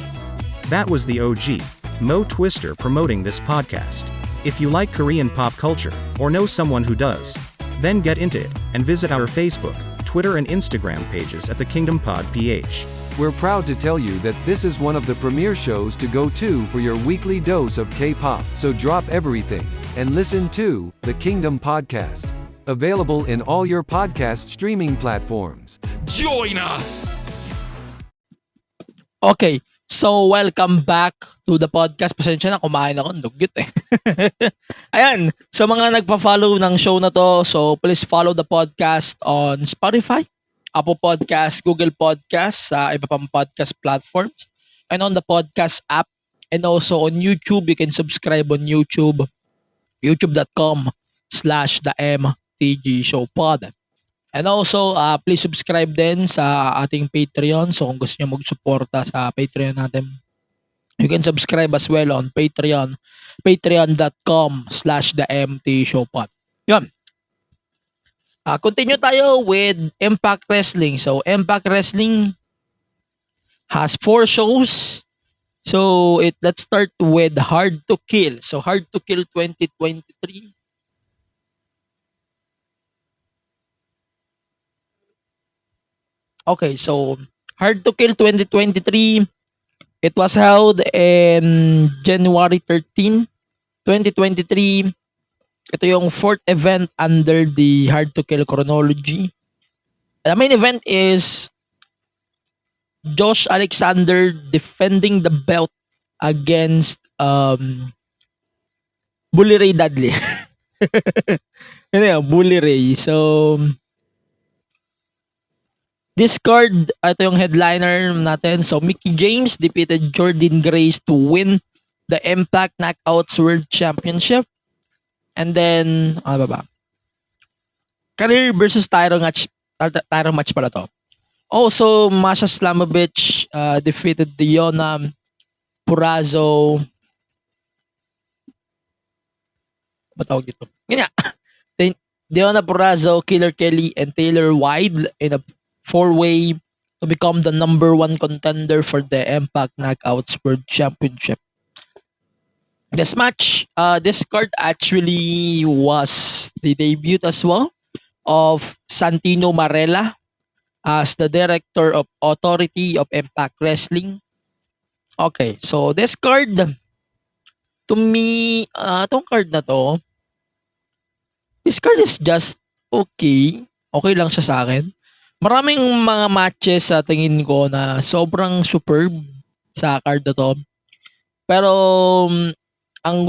That was the OG, Mo Twister, promoting this podcast. If you like Korean pop culture, or know someone who does, then get into it, and visit our Facebook, Twitter and Instagram pages at the Kingdom Pod PH. We're proud to tell you that this is one of the premier shows to go to for your weekly dose of K-pop. So drop everything and listen to the Kingdom Podcast. Available in all your podcast streaming platforms. Join us! Okay, so welcome back to the podcast. Pasensya na, kumain ako, dugyot eh. Ayan, so mga nagpa-follow ng show na to, so please follow the podcast on Spotify, Apple Podcasts, Google Podcasts, sa iba pang podcast platforms, and on the podcast app, and also on YouTube. You can subscribe on YouTube, youtube.com/the MTG Show Pod. And also, please subscribe din sa ating Patreon. So, kung gusto nyo magsuporta sa Patreon natin, you can subscribe as well on Patreon. Patreon.com/the MTG Show Pod. Yun. Continue tayo with Impact Wrestling. So, Impact Wrestling has 4 shows. So, let's start with Hard to Kill. So, Hard to Kill 2023. Okay, so Hard to Kill 2023, it was held in January 13, 2023. Ito yung fourth event under the Hard to Kill chronology. The main event is Josh Alexander defending the belt against Bully Ray Dudley. Ano yan, Bully Ray. So, this card, ito yung headliner natin. So, Mickie James defeated Jordynne Grace to win the Impact Knockouts World Championship. And then, ano ba? Career versus title match pala to. Also, Masha Slamovich defeated Diona Purrazzo. Ba tawag dito? Ganyan. Diona Purrazzo, Killer Kelly, and Taylor Wilde in a four-way to become the number one contender for the Impact Knockouts World Championship. This match, this card actually was the debut as well of Santino Marella as the director of Authority of Impact Wrestling. Okay, so this card, to me, itong card na to, this card is just okay. Okay lang siya sa akin. Maraming mga matches sa tingin ko na sobrang superb sa card na to. Pero, ang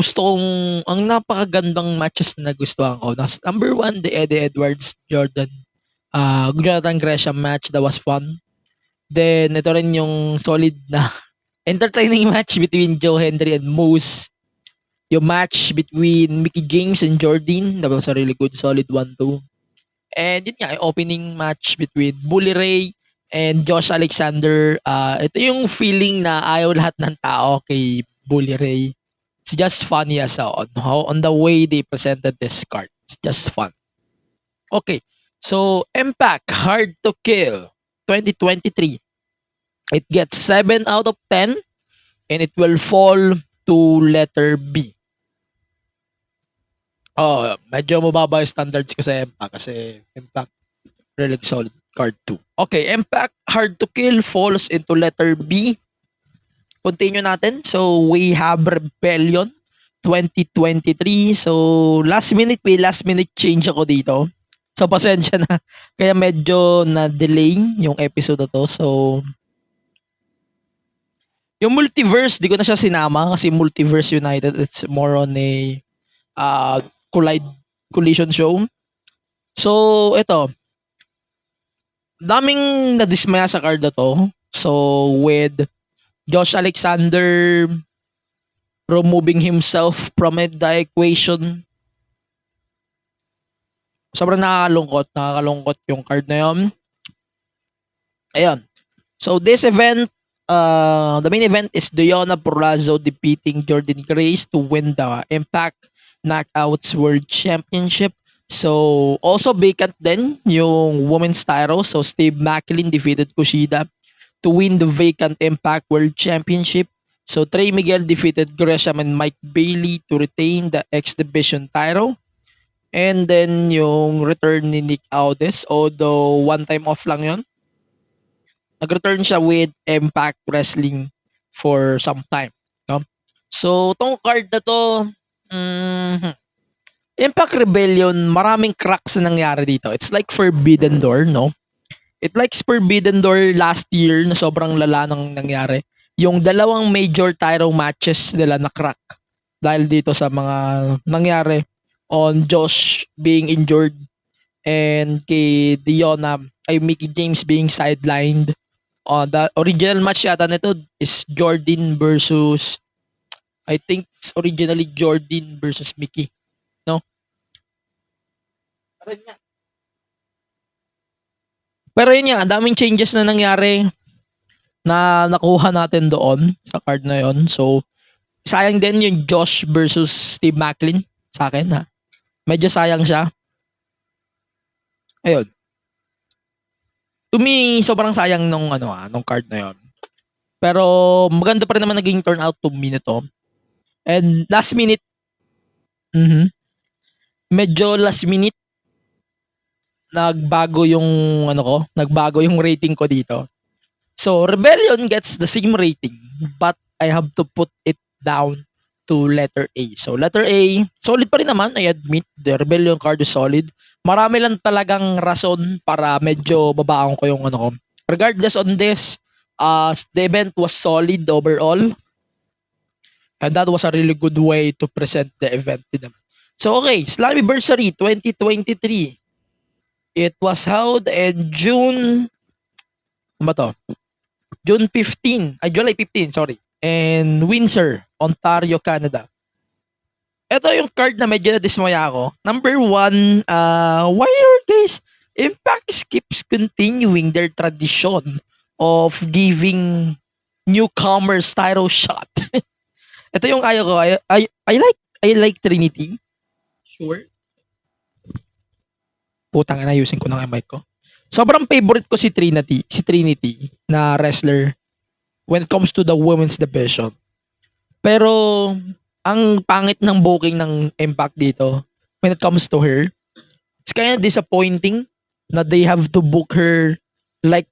napakagandang matches na nagustuhan ko. Number 1, the Eddie Edwards Jonathan Gresham match. That was fun. Then, ito rin yung solid na entertaining match between Joe Hendry and Moose. Yung match between Mickie James and Jordynne. That was a really good, solid one too. And yun nga, opening match between Bully Ray and Josh Alexander. Ito yung feeling na ayaw lahat ng tao kay Bully Ray. It's just funny as on the way they presented this card. It's just fun. Okay, so Impact Hard to Kill 2023. It gets 7 out of 10 and it will fall to letter B. Oh, medyo mababa yung standards ko sa Impact kasi Impact really solid card 2. Okay, Impact Hard to Kill falls into letter B. Continue natin. So, we have Rebellion 2023. So, last minute change ako dito. So, pasensya na. Kaya medyo na-delay yung episode na to. So, yung Multiverse, di ko na siya sinama kasi Multiverse United, it's more on a collision show. So, ito. Daming nadismaya sa card na to. So, with Josh Alexander removing himself from the equation. Sobrang nakakalungkot yung card na yun. Ayan. So, this event, the main event is Diona Purrazzo defeating Jordynne Grace to win the Impact Knockouts World Championship. So, also vacant din yung women's title. So, Steve Macklin defeated Kushida to win the vacant Impact World Championship. So, Trey Miguel defeated Gresham and Mike Bailey to retain the X Division title. And then, yung return ni Nick Aldis, although one time off lang yun, nag-return siya with Impact Wrestling for some time. No? So, tong card na to, Impact Rebellion, maraming cracks na nangyari dito. It's like Forbidden Door, no? It likes Forbidden Door last year na sobrang lala nang nangyari. Yung dalawang major title matches nila na crack dahil dito sa mga nangyari on Josh being injured and kay Mickie James being sidelined. The original match yata nito is Jordynne versus, I think it's originally Jordynne versus Mickie. No? Pero yun nga, daming changes na nangyari na nakuha natin doon sa card na yon. So, sayang din yung Josh versus Steve Macklin sa akin, ha. Medyo sayang siya. Ayun. To me, sobrang sayang nung card na yon. Pero maganda pa rin naman naging turnout to me nito. And last minute, medyo last minute nagbago yung rating ko dito. So, Rebellion gets the same rating, but I have to put it down to letter A. So letter A, solid pa rin naman, I admit. The Rebellion card is solid. Marami lang talagang rason para medyo babaon ko yung ano ko. Regardless on this, the event was solid overall. And that was a really good way to present the event din naman. So okay, Slammiversary 2023. It was held in June, ano ba to? July 15, sorry. In Windsor, Ontario, Canada. Ito yung card na medyo na-dismaya ako. Number 1, why are guys, Impact keeps continuing their tradition of giving newcomers title shot. Ito yung ayaw ko. I like Trinity. Sure. Putang ina, ayusin ko na yung mic ko. Sobrang favorite ko si Trinity na wrestler when it comes to the women's division. Pero ang pangit ng booking ng Impact dito when it comes to her. It's kind of disappointing na they have to book her like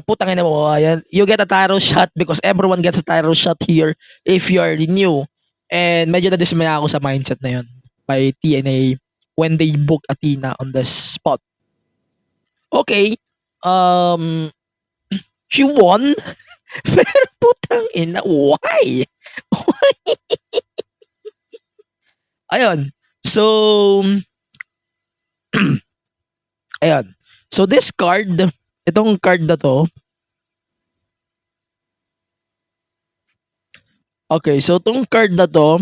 putang ina mo, you get a title shot because everyone gets a title shot here if you are new. And medyo na-dismaya ako sa mindset na yun by TNA when they book Athena on the spot. Okay, she won. Pero putang ina, why? Ayun. So, ayun. So this card, itong card na to. Okay, so itong card na to,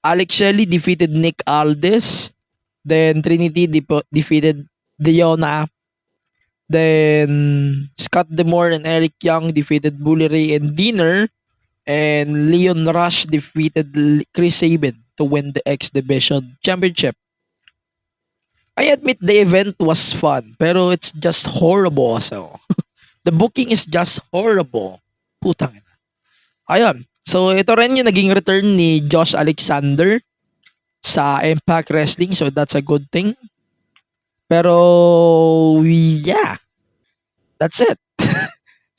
Alex Shelley defeated Nick Aldis. Then Trinity defeated Diona. Then Scott D'Amore and Eric Young defeated Bully Ray and Diener. And Leon Rush defeated Chris Sabin to win the X Division Championship. I admit the event was fun, pero it's just horrible also. The booking is just horrible. Putang ina. Ayun. So ito rin yung naging return ni Josh Alexander sa Impact Wrestling, so that's a good thing. Pero yeah, that's it.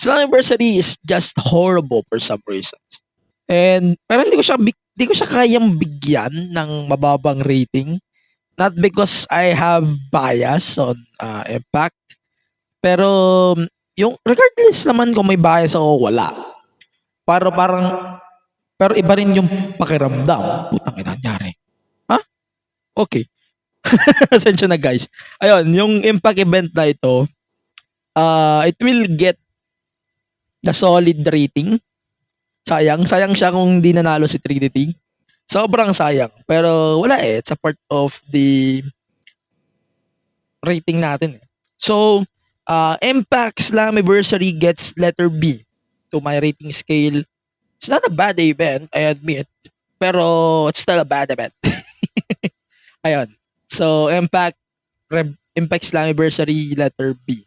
Slammiversary is just horrible for some reasons. And pero hindi ko siya kayang bigyan ng mababang rating. Not because I have bias on Impact, pero yung regardless naman kung may bias ako, wala. Pero iba rin yung pakiramdam. Putang ina, nangyari. Ha? Okay. Asensya na guys. Ayun, yung Impact event na ito, it will get the solid rating. Sayang siya kung di nanalo si Trinity. Sobrang sayang. Pero wala eh. It's a part of the rating natin. So, Impact Slammiversary gets letter B to my rating scale. It's not a bad event, I admit. Pero it's still a bad event. Ayun. So, Impact Slammiversary letter B.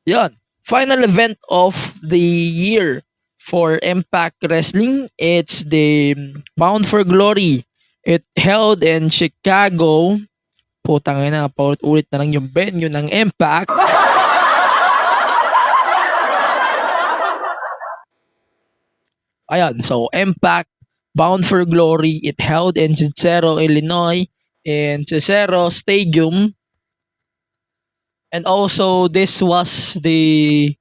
Yun. Final event of the year for Impact Wrestling. It's the Bound for Glory. It held in Chicago. Putang ina, paulit-ulit na lang yung venue ng Impact. Ayan, so Impact Bound for Glory, it held in Cicero, Illinois, in Cicero Stadium. And also, this was the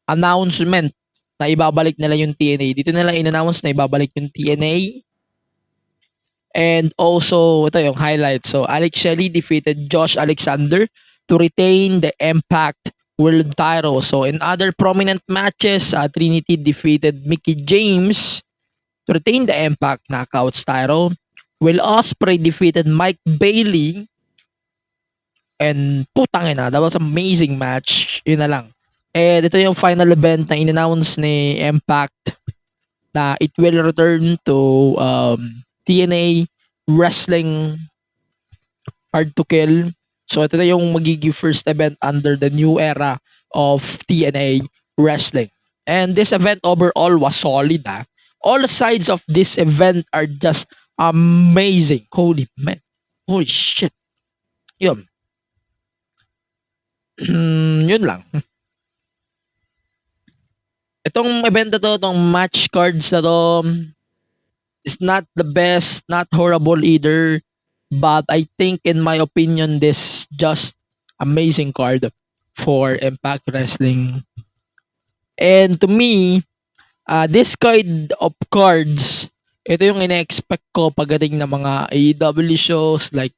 announcement na ibabalik nila yung TNA. Dito nila in-announce na ibabalik yung TNA. And also, ito yung highlight. So, Alex Shelley defeated Josh Alexander to retain the Impact World title. So, in other prominent matches, Trinity defeated Mickie James to retain the Impact Knockouts title. Will Ospreay defeated Mike Bailey. And putang ina, that was an amazing match. Yun na lang. And ito yung final event na in-announce ni Impact na it will return to TNA Wrestling Hard to Kill. So ito na yung magiging first event under the new era of TNA Wrestling. And this event overall was solid. All sides of this event are just amazing. Holy man. Holy shit. Yun. Yun lang. Itong event na to, itong match cards na to, It's not the best, not horrible either. But I think, in my opinion, this just amazing card for Impact Wrestling. And to me, this kind of cards, ito yung ina-expect ko pagdating ng mga AEW shows like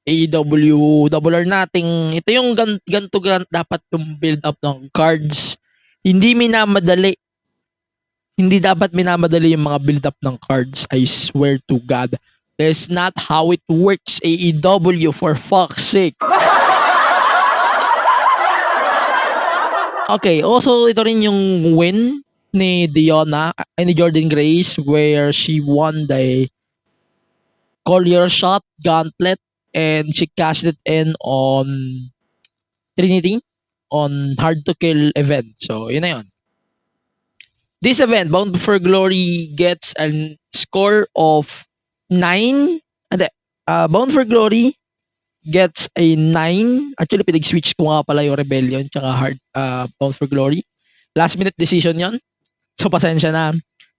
AEW Double or Nothing. Ito yung ganito dapat yung build up ng cards. Hindi minamadali. Hindi dapat minamadali yung mga build up ng cards. I swear to God. That's not how it works, AEW, for fuck's sake. Okay, also ito rin yung win ni Diona and ni Jordan Grace where she won the Collier Shot Gauntlet and she cashed it in on Trinity on Hard to Kill event. So, yun na yun. This event, Bound for Glory, gets a score of 9. Bound for Glory gets a 9. Actually, pinag-switch ko nga pala yung Rebellion tsaka Bound for Glory. Last minute decision yon. So, pasensya na.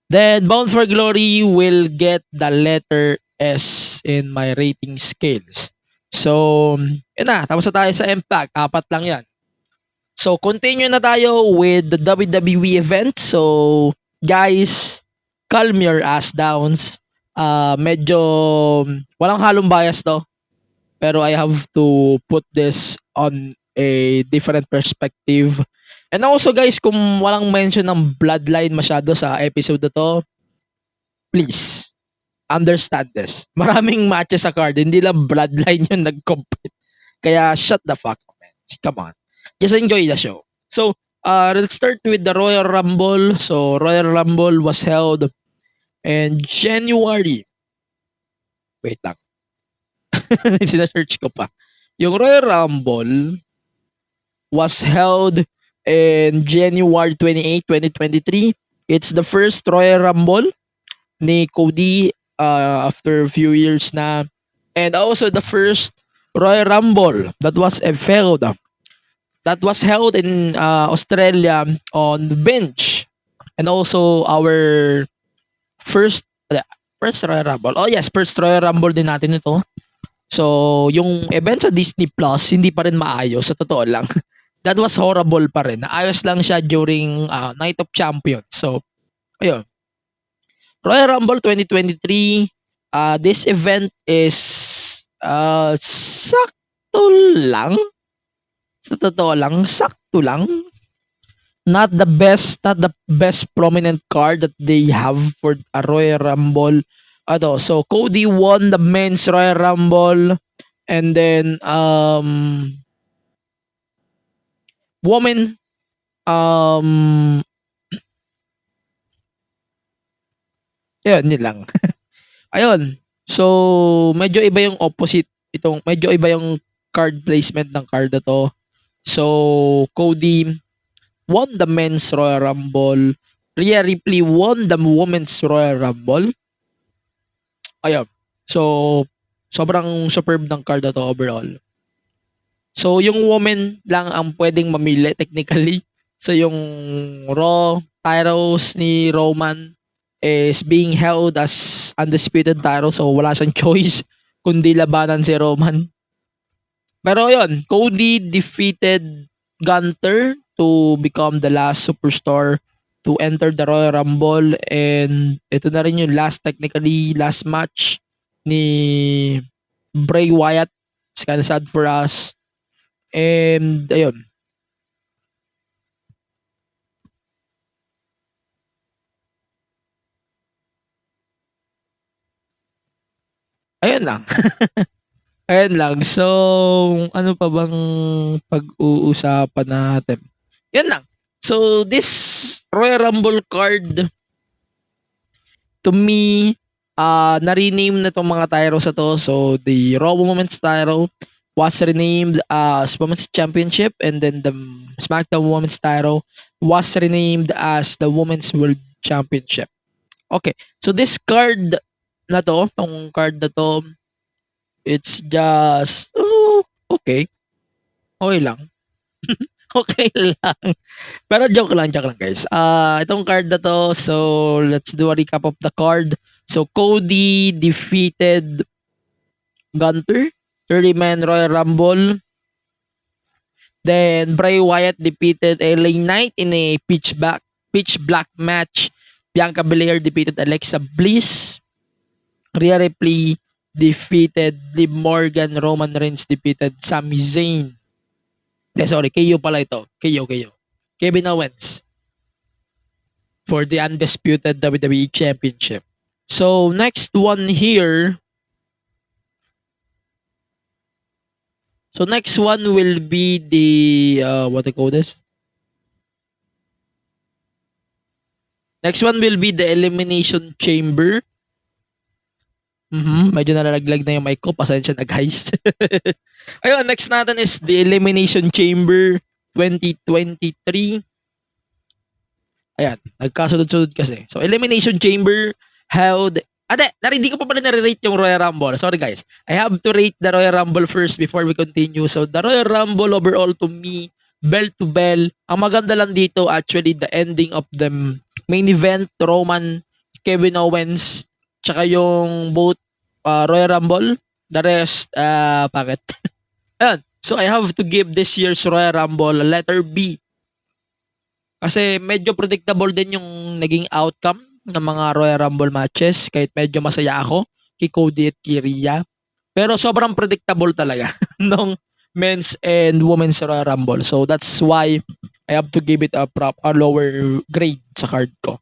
Then, Bound for Glory will get the letter S in my rating scales. So, yun na. Tapos na tayo sa Impact. 4 lang yan. So, continue na tayo with the WWE event. So, guys, calm your ass downs. Medyo walang halong bias to. Pero I have to put this on a different perspective. And also guys, kung walang mention ng bloodline masyado sa episode na to, please, understand this. Maraming matches sa card, hindi lang bloodline yung nag-compete. Kaya shut the fuck up, man. Come on. Just enjoy the show. So, let's start with the Royal Rumble. So, Royal Rumble was held in January. Wait lang. Sina-search ko pa. Yung Royal Rumble was held in January 28, 2023. It's the first Royal Rumble ni Cody after a few years na. And also the first Royal Rumble that was held in Australia on the bench. And also our first Royal Rumble. Oh yes, first Royal Rumble din natin ito. So, yung event sa Disney Plus, hindi pa rin maayos, sa totoo lang. That was horrible pa rin. Naayos lang siya during Night of Champions. So, ayun. Royal Rumble 2023, this event is sakto lang. Sa totoo lang, sakto lang. Not the best prominent card that they have for a Royal Rumble. So Cody won the men's Royal Rumble, and then women yun lang. Ayun. So medyo iba yung opposite medyo iba yung card placement ng card na to. So Cody won the men's Royal Rumble. Rhea Ripley won the women's Royal Rumble. Ayun. So, sobrang superb ng card na to overall. So, yung women lang ang pwedeng mamili technically. So, yung Raw titles ni Roman is being held as undisputed title. So, wala siyang choice kundi labanan si Roman. Pero yun, Cody defeated Gunther to become the last superstar to enter the Royal Rumble, and ito na rin yung last match ni Bray Wyatt. It's kind of sad for us. And ayun. Ayun lang. Ayun lang. So, ano pa bang pag-uusapan natin? Yan lang. So, this Royal Rumble card, to me, na-rename na itong mga titles na to. So, the Raw Women's title was renamed as Women's Championship, and then the SmackDown Women's title was renamed as the Women's World Championship. Okay. So, this card na to, tong card na to, it's just, okay. Okay lang. Okay lang. Pero joke lang guys. Itong card na to, so let's do a recap of the card. So Cody defeated Gunter, 30-man Royal Rumble. Then Bray Wyatt defeated LA Knight in a pitch black match. Bianca Belair defeated Alexa Bliss. Rhea Ripley defeated Liv Morgan. Roman Reigns defeated Sami Zayn. Sorry, KO pala ito. KO. Kevin Owens for the undisputed WWE Championship. So, next one here. So, next one will be the, what do you call this? Next one will be the Elimination Chamber. Medyo nalalaglag na yung mic ko. Pasensya na guys. Ayun, next natin is the Elimination Chamber 2023. Ayan, nagkasunod-sunod kasi. So, Elimination Chamber held... hindi ko pa pala nare-rate yung Royal Rumble. Sorry guys. I have to rate the Royal Rumble first before we continue. So, the Royal Rumble overall to me, bell to bell. Ang maganda lang dito, actually, the ending of the main event, Roman, Kevin Owens, tsaka yung both Royal Rumble. The rest, bakit? Ayan. So, I have to give this year's Royal Rumble a letter B. Kasi medyo predictable din yung naging outcome ng mga Royal Rumble matches. Kahit medyo masaya ako kay Cody at kay Rhea. Pero sobrang predictable talaga ng men's and women's Royal Rumble. So, that's why I have to give it a lower grade sa card ko.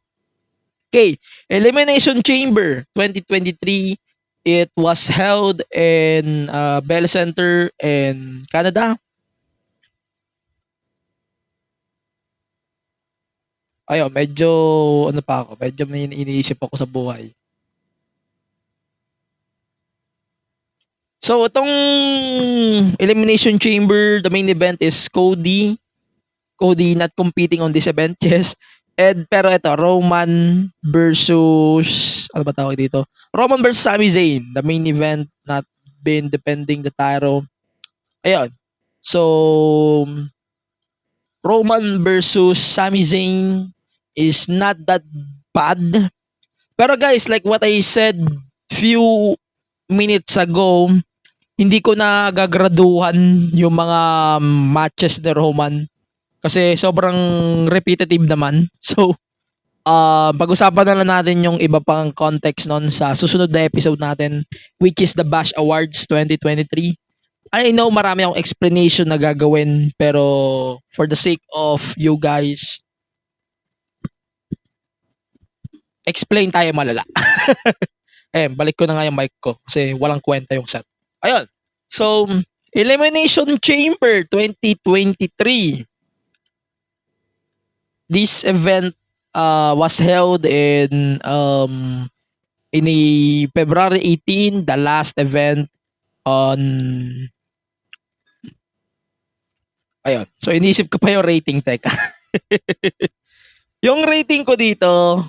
Okay, Elimination Chamber 2023. It was held in Bell Center in Canada. Ayun, medyo medyo may iniisip ako sa buhay. So, itong Elimination Chamber, the main event is Cody. Cody not competing on this event, yes. Pero ito, Roman versus, ano ba tawag dito? Roman versus Sami Zayn. The main event, not been defending the title. Ayun. So, Roman versus Sami Zayn is not that bad. Pero guys, like what I said few minutes ago, hindi ko na gagraduhan yung mga matches ni Roman. Kasi sobrang repetitive naman. So, pag-usapan na lang natin yung iba pang context nun sa susunod na episode natin, which is the Bash Awards 2023. I know marami akong explanation na gagawin, pero for the sake of you guys, explain tayo malala. Balik ko na nga yung mic ko kasi walang kwenta yung set. Ayun. So, Elimination Chamber 2023. This event was held in February 18, the last event on ayun. So inisip ko pa yung rating, teka. Yung rating ko dito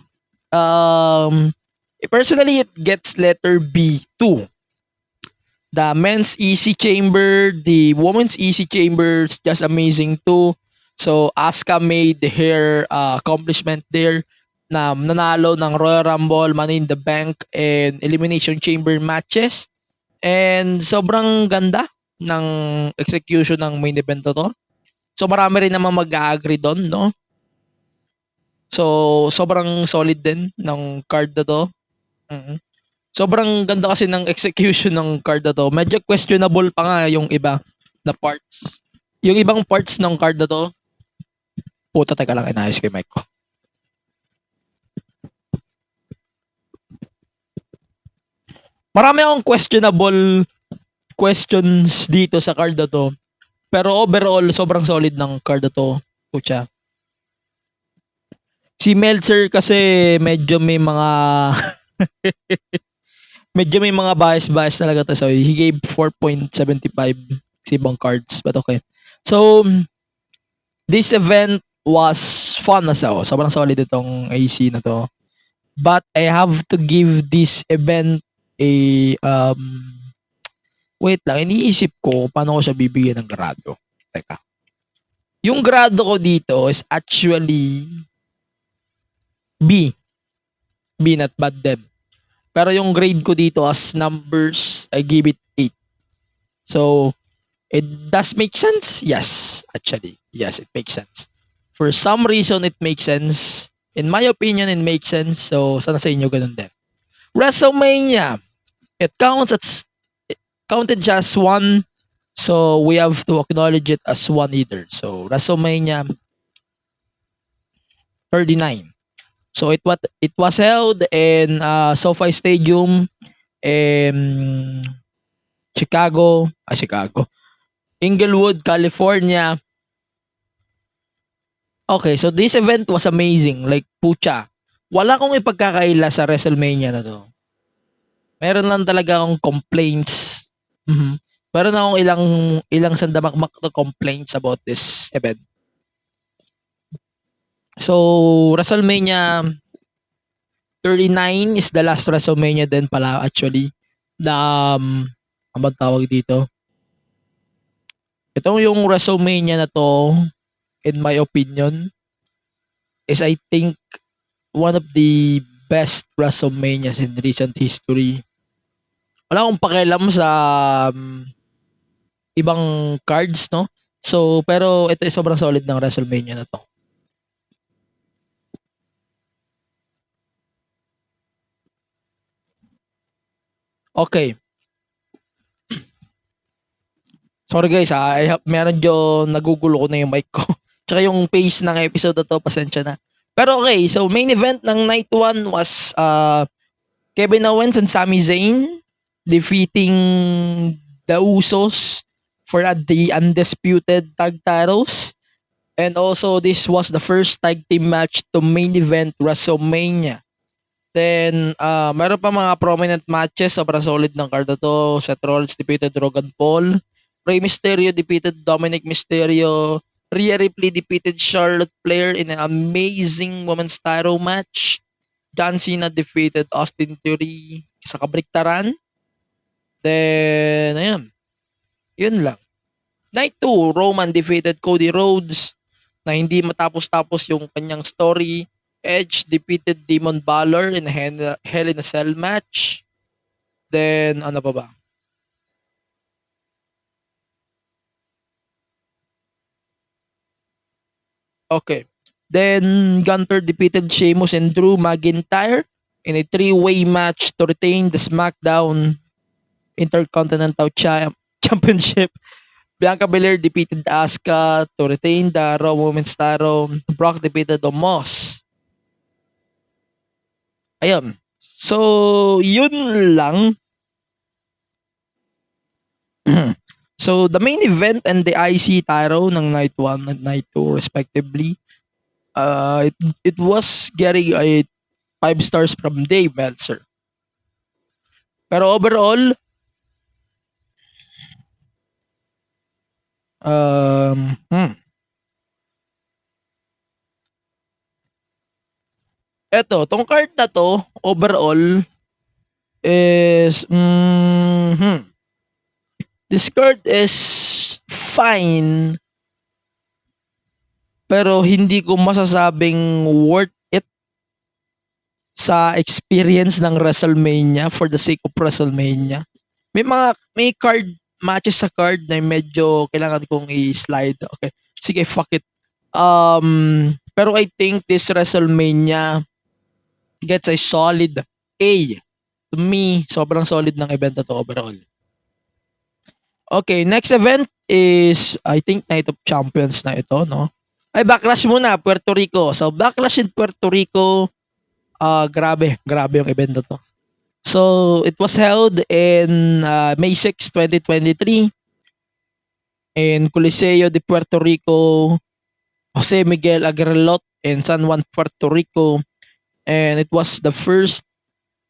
personally it gets letter B2. The men's easy chamber, the women's easy chamber is just amazing too. So, Asuka made her accomplishment there na nanalo ng Royal Rumble, Money in the Bank, and Elimination Chamber matches. And sobrang ganda ng execution ng main event to. So, marami rin naman mag-agree doon, no? So, sobrang solid din ng card na to. Sobrang ganda kasi ng execution ng card na to. Medyo questionable pa nga yung iba na parts. Yung ibang parts ng card na to, puta, teka lang, inayos ko yung mic ko. Marami akong questionable questions dito sa card na to. Pero overall, sobrang solid ng card na to. Pucha. Si Meltzer kasi medyo may mga bias talaga to. So, he gave 4.75 sa ibang cards. But okay. So, this event was fun as well. Sobrang solid itong AC na to. But I have to give this event a wait lang, iniisip ko paano ko siya bibigyan ng grado. Teka. Yung grado ko dito is actually B. B, not bad din. Pero yung grade ko dito as numbers, I give it 8. So, it does make sense? Yes, actually. Yes, it makes sense. For some reason, it makes sense. In my opinion, it makes sense. So, sana sa inyo ganun din. WrestleMania. It counted just one. So, we have to acknowledge it as one either. So, WrestleMania 39. So, it was held in SoFi Stadium in Chicago. Inglewood, California. Okay, so this event was amazing. Like, pucha. Wala kong ipagkakaila sa WrestleMania na to. Meron lang talaga akong complaints. Meron akong ilang sandamakmak na complaints about this event. So, WrestleMania 39 is the last WrestleMania din pala actually. Ang tawag dito. Ito yung WrestleMania na to, in my opinion, is I think one of the best WrestleManias in recent history. Wala akong pakialam sa ibang cards, no? So, pero ito ay sobrang solid ng WrestleMania na to. Okay. Sorry guys, meron dyan nagugulo ko na yung mic ko. Tsaka yung pace ng episode na to, pasensya na. Pero okay, so main event ng night 1 was Kevin Owens and Sami Zayn defeating the Usos for the undisputed tag titles. And also, this was the first tag team match to main event WrestleMania. Then, meron pa mga prominent matches. Sobrang solid ng card na to. Seth Rollins defeated Logan Paul. Rey Mysterio defeated Dominic Mysterio. Rhea Ripley defeated Charlotte Flair in an amazing women's title match. John Cena defeated Austin Theory sa kabaliktaran. Then, ayun. Yun lang. Night 2, Roman defeated Cody Rhodes na hindi matapos-tapos yung kanyang story. Edge defeated Demon Balor in a Hell in a Cell match. Then, ano pa ba? Okay. Then, Gunther defeated Sheamus and Drew McIntyre in a 3-way match to retain the SmackDown Intercontinental Championship. Bianca Belair defeated Asuka to retain the Raw Women's title. Brock defeated Omos. Ayun. So, yun lang. So, the main event and the IC title ng Night 1 and Night 2 respectively, it was getting a 5 stars from Dave Meltzer. Pero overall, eto, tong card na to, overall, is, this card is fine, pero hindi ko masasabing worth it sa experience ng WrestleMania for the sake of WrestleMania. May card matches sa card na medyo kailangan kong i-slide. Okay. Sige, fuck it. Pero I think this WrestleMania gets a solid A. To me, sobrang solid ng event na to overall. Okay, next event is, I think, Night of Champions na ito, no? Ay, Backlash muna, Puerto Rico. So, Backlash in Puerto Rico, grabe yung event na to. So, it was held in May 6, 2023 in Coliseo de Puerto Rico, Jose Miguel Agrelot in San Juan, Puerto Rico. And it was the first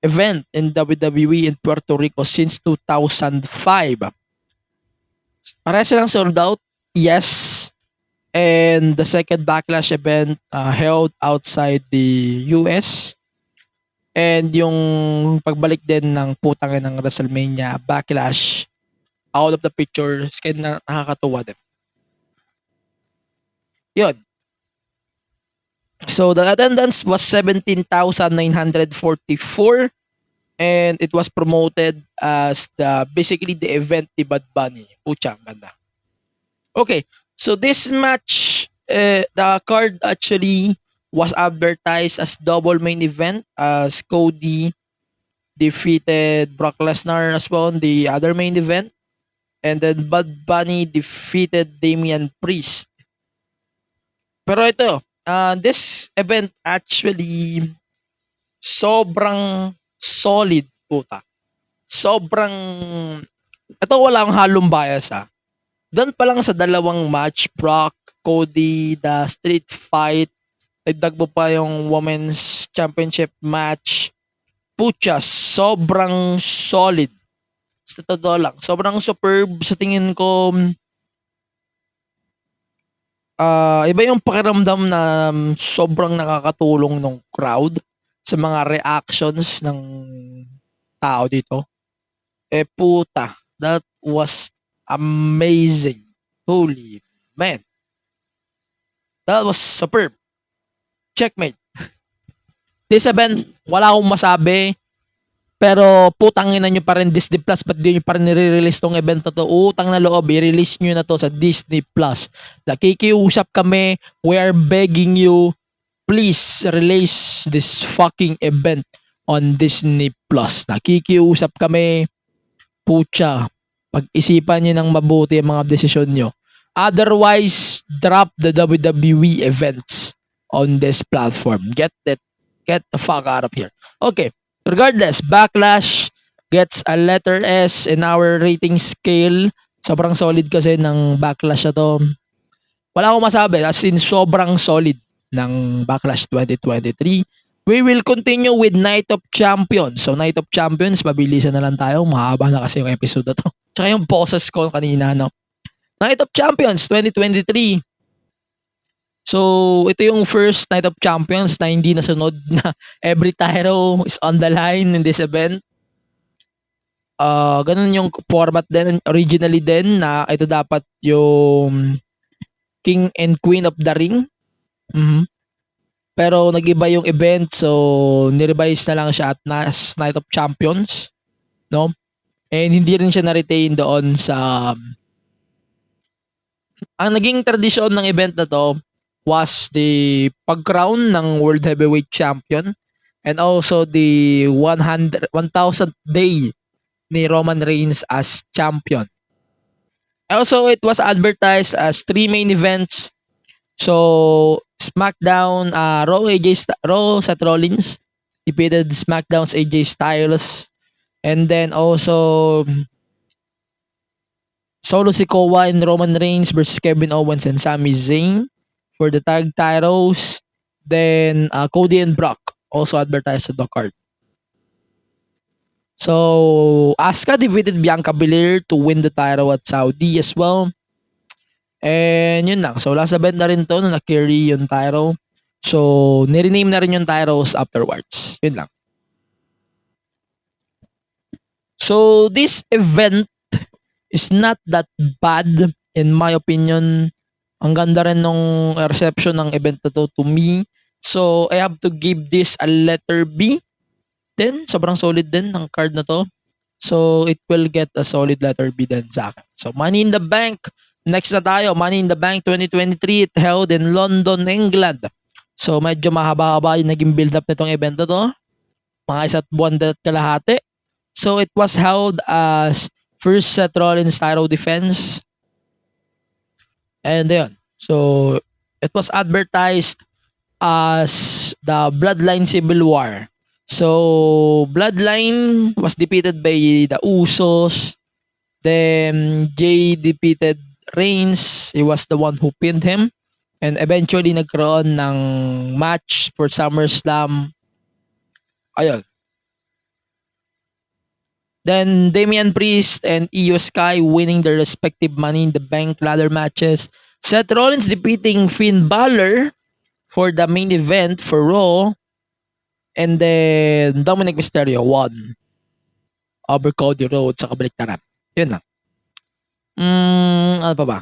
event in WWE in Puerto Rico since 2005. Parehas silang sold out, yes. And the second Backlash event held outside the US. And yung pagbalik din ng putang ng WrestleMania Backlash out of the picture, kaya nakakatuwa din. Yun. So the attendance was 17,944 and it was promoted as basically the event ni Bad Bunny. Pucha, ganda. Okay, so this match, the card actually was advertised as double main event as Cody defeated Brock Lesnar as well in the other main event. And then Bad Bunny defeated Damian Priest. Pero ito, this event actually sobrang solid, puta. Sobrang, ito walang halong bias Doon pa lang sa dalawang match, Brock, Cody, the street fight, dagdag mo pa yung women's championship match. Pucha, sobrang solid. Sa totoo lang, sobrang superb sa tingin ko. Iba yung pakiramdam na sobrang nakakatulong ng crowd sa mga reactions ng tao dito. Puta, that was amazing. Holy man. That was superb. Checkmate. This event, wala akong masabi. Pero putangin nyo pa rin Disney Plus. Ba't di nyo pa rin nire-release tong event na to? Utang na loob, i-release nyo na to sa Disney Plus. Nakikiusap kami. We are begging you. Please release this fucking event on Disney Plus. Nakikiusap kami. Pucha. Pag-isipan nyo ng mabuti ang mga desisyon nyo. Otherwise, drop the WWE events on this platform. Get the fuck out of here. Okay. Regardless, Backlash gets a letter S in our rating scale. Sobrang solid kasi ng Backlash na to. Wala akong masabi. As in, sobrang solid ng Backlash 2023. We will continue with Night of Champions. So, Night of Champions, mabilisan na lang tayo. Mahaba na kasi yung episode na to. Tsaka yung boses ko kanina, no? Night of Champions 2023. So, ito yung first Night of Champions na hindi nasunod na every title is on the line in this event. Ganun yung format din originally din na ito dapat yung King and Queen of the Ring. Pero nag-iba yung event, so nirevise na lang siya at Night of Champions, no? And hindi rin siya na-retain doon sa ang naging tradisyon ng event na to was the pag-crown ng World Heavyweight Champion and also the 1,000th day ni Roman Reigns as champion. Also, it was advertised as 3 main events. So, SmackDown, Raw Seth Rollins defeated SmackDown's AJ Styles. And then also Solo Sikoa and Roman Reigns versus Kevin Owens and Sami Zayn for the tag titles. Then Cody and Brock also advertised on the card. So Asuka defeated Bianca Belair to win the title at Saudi as well. And yun lang. So last event na rin to na na-carry yung title. So nirename na rin yung titles afterwards. Yun lang. So this event is not that bad in my opinion. Ang ganda rin nung reception ng event na to me. So I have to give this a letter B. Then sobrang solid din ng card na to. So it will get a solid letter B din sa akin. So Money in the Bank. Next na tayo. Money in the Bank 2023. It held in London, England. So medyo mahaba-haba yung naging build-up nitong event na to. Mga isa't buwan at kalahati. So it was held as first Seth Rollins title defense. And yun. So it was advertised as the Bloodline Civil War. So Bloodline was defeated by the Usos. Then Jay defeated Reigns. He was the one who pinned him. And eventually nagkaroon ng match for SummerSlam. Ayun. Then Damian Priest and Io Sky winning their respective Money in the Bank ladder matches. Seth Rollins defeating Finn Balor for the main event for Raw. And then Dominic Mysterio won over Cody Rhodes sa kabaliktaran. Yun lang. Ano pa ba?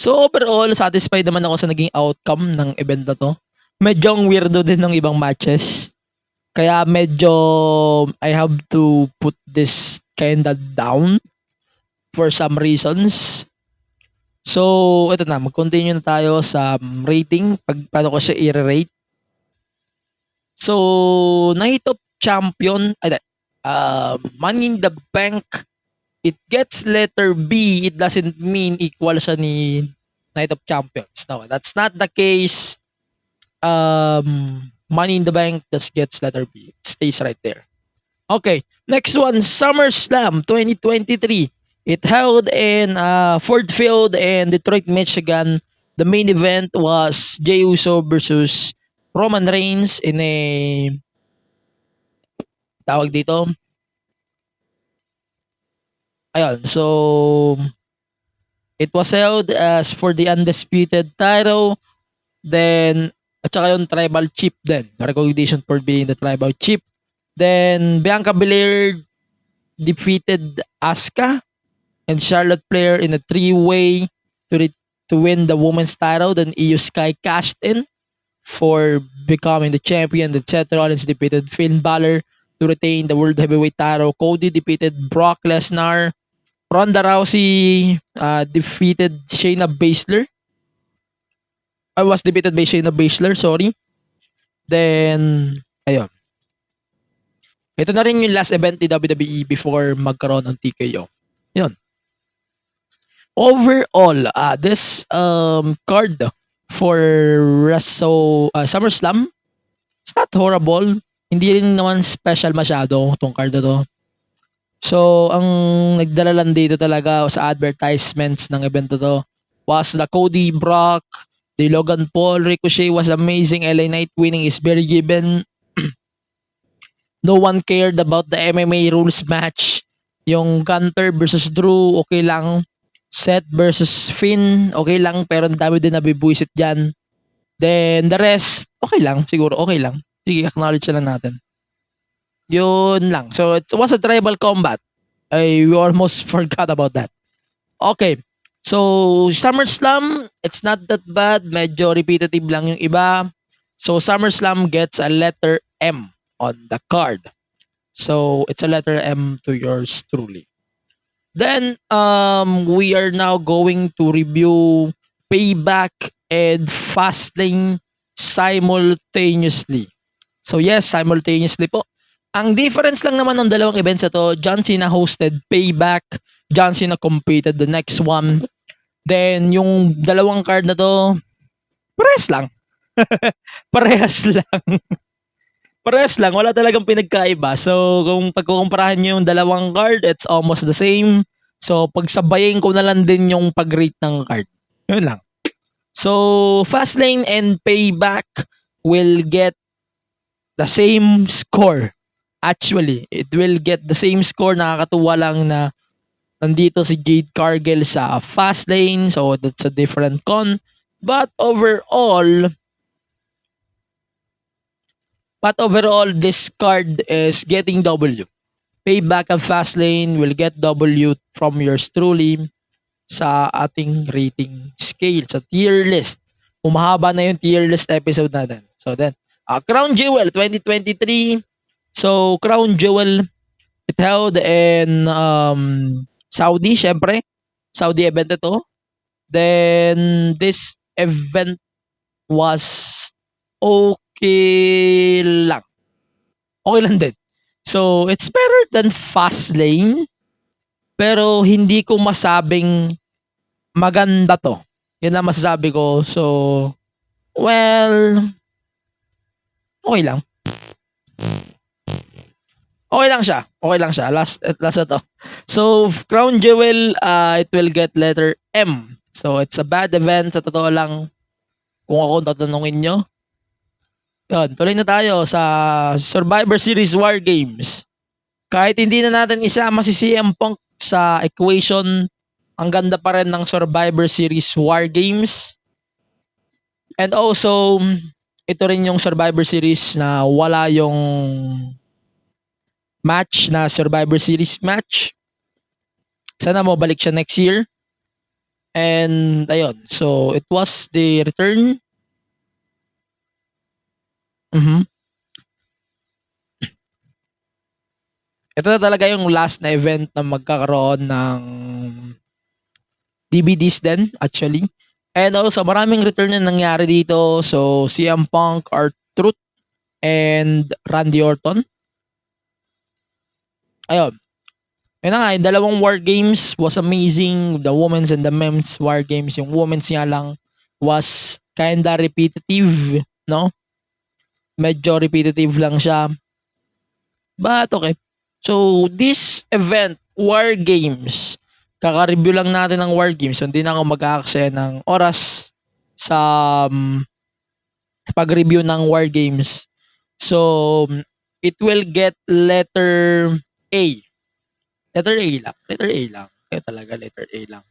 So overall, satisfied naman ako sa naging outcome ng event na to. Medyo ang weirdo din ng ibang matches. Kaya medyo I have to put this kinda down for some reasons. So, ito na. Mag-continue na tayo sa rating. Paano ko siya i-rate. So, Night of Champion. Money in the Bank. It gets letter B. It doesn't mean equal siya ni Night of Champions. No, that's not the case. Money in the Bank just gets letter B. It stays right there. Okay. Next one. SummerSlam 2023. It held in Ford Field in Detroit, Michigan. The main event was Jey Uso versus Roman Reigns in a tawag dito. Ayun, so it was held as for the undisputed title. Then at saka yung tribal chief din. Recognition for being the tribal chief. Then Bianca Belair defeated Asuka and Charlotte Flair in a three-way to win the women's title. Then Io Sky cashed in for becoming the champion. Then Seth Rollins defeated Finn Balor to retain the World Heavyweight title. Cody defeated Brock Lesnar. Ronda Rousey defeated Shayna Baszler. I was defeated by Shayna Baszler, sorry. Then, ayun. Ito na rin yung last event ni WWE before magkaroon ng TKO. Yun. Overall, this card for SummerSlam, it's not horrible. Hindi rin naman special masyado itong card na to. So, ang nagdala lang dito talaga sa advertisements ng event na to was the Cody Brock, the Logan Paul, Ricochet was amazing, LA Knight winning is very given. No one cared about the MMA rules match. Yung Gunter versus Drew, okay lang. Seth versus Finn, okay lang, pero ang dami din nabibuisit dyan. Then, the rest, okay lang, siguro, okay lang. Sige, acknowledge lang natin. Yun lang. So, it was a tribal combat. We almost forgot about that. Okay. So, SummerSlam, it's not that bad. Medyo repetitive lang yung iba. So, SummerSlam gets a letter M on the card. So, it's a letter M to yours truly. Then, we are now going to review Payback and Fastlane simultaneously. So, yes, simultaneously po. Ang difference lang naman ng dalawang events ito, John Cena hosted Payback, John Cena competed the next one. Then, yung dalawang card na to, parehas lang. Parehas lang. Parehas lang. Wala talagang pinagkaiba. So, kung pagkukumparahan nyo yung dalawang card, it's almost the same. So, pagsabayin ko na lang din yung pag-rate ng card. Yun lang. So, Fastlane and Payback will get the same score. Actually, it will get the same score. Nakakatuwa lang na nandito si Jade Cargill sa Fastlane. So, that's a different con. But overall, this card is getting W. Payback and Fastlane will get W from yours truly sa ating rating scale, sa tier list. Umahaba na yung tier list episode natin. So then, Crown Jewel 2023. So, Crown Jewel, it held in Saudi, syempre. Saudi event ito. Then, this event was okay lang. Okay lang din. So, it's better than Fastlane. Pero, hindi ko masabing maganda to. Yun lang masasabi ko. So, well, okay lang. Okay lang siya. Okay lang siya. Last na to. So, Crown Jewel, it will get letter M. So, it's a bad event. Sa totoo lang, kung ako tatanungin nyo. Yun, tuloy na tayo sa Survivor Series War Games. Kahit hindi na natin isama si CM Punk sa equation, ang ganda pa rin ng Survivor Series War Games. And also, ito rin yung Survivor Series na wala yung match na Survivor Series match. Sana mo balik siya next year. And ayun, so it was the return. Ito na talaga yung last na event na magkakaroon ng DVDs din, actually. And also, maraming return na nangyari dito. So, CM Punk, R-Truth, and Randy Orton. Ayun. Yun na nga, yung dalawang War Games was amazing. The women's and the men's War Games. Yung women's nga lang was kinda repetitive, no? Medyo repetitive lang siya. But okay. So, this event, War Games, kaka-review lang natin ng War Games. So, hindi na ako mag-aaksaya ng oras sa pag-review ng War Games. So, it will get letter A. Letter A lang. Letter A lang. Kaya talaga, letter A lang.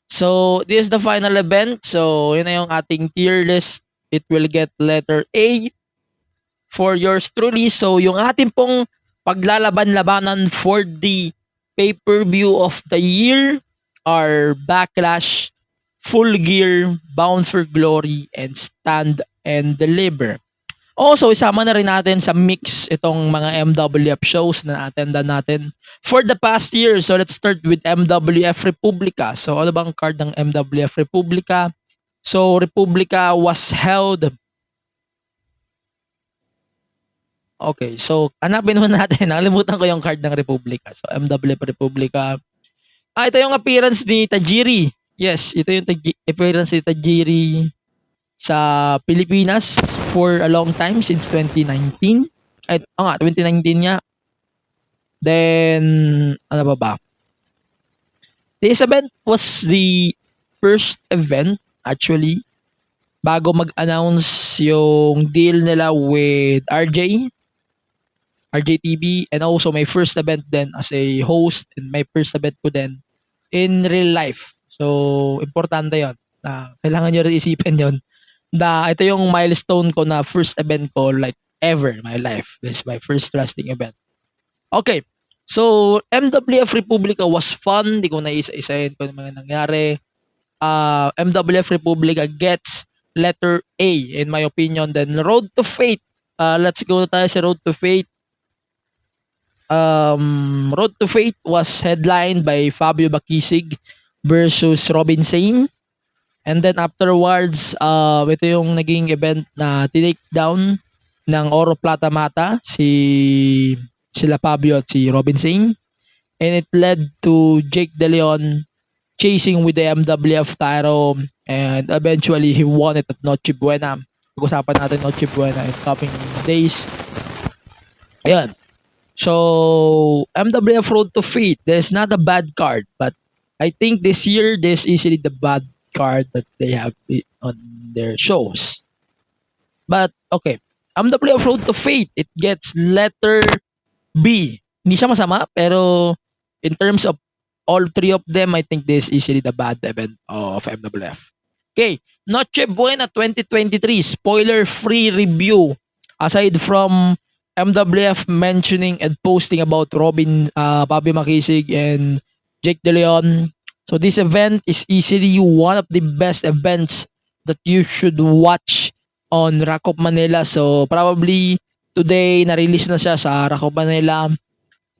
So, this is the final event. So, yun na yung ating tier list. It will get letter A for yours truly. So, yung ating pong paglalaban-labanan for the pay-per-view of the year are Backlash, Full Gear, Bound for Glory, and Stand and Deliver. Also, isama na rin natin sa mix itong mga MWF shows na attendan natin for the past year. So, let's start with MWF Republica. So, ano bang card ng MWF Republica? So, Republica was held. Okay, so hanapin mo natin. Nakalimutan ko yung card ng Republika. So, MWF Republika. Ito yung appearance ni Tajiri. Yes, ito yung appearance ni Tajiri sa Pilipinas for a long time, since 2019. 2019 niya. Then, ano ba? This event was the first event, actually, bago mag-announce yung deal nila with RJTV, and also my first event then as a host, and my first event ko din in real life. So, importante yon. Kailangan nyo rin isipin yon. Ito yung milestone ko na first event ko like ever in my life. This is my first wrestling event. Okay. So, MWF Republica was fun. Di ko na isa-isahin ko yung mga nangyari. MWF Republica gets letter A in my opinion. Then, Road to Fate. Let's go tayo sa Road to Fate. Road to Fate was headlined by Fabio Bakisig versus Robin Sane. And then afterwards, ito yung naging event na tinake down ng Oro Plata Mata, sila Fabio at si Robin Sane. And it led to Jake De Leon chasing with the MWF title, and eventually he won it at Noche Buena. Pag-usapan natin Noche Buena in coming days. Ayan. So, MWF Road to Fate, there's not a bad card, but I think this year, there's easily the bad card that they have on their shows. But, okay. MWF Road to Fate, it gets letter B. Hindi siya masama, pero in terms of all three of them, I think this is easily the bad event of MWF. Okay. Noche Buena 2023, spoiler-free review. Aside from MWF mentioning and posting about Bobby Makisig and Jake De Leon. So this event is easily one of the best events that you should watch on Rock of Manila. So probably today na-release na siya sa Rock of Manila,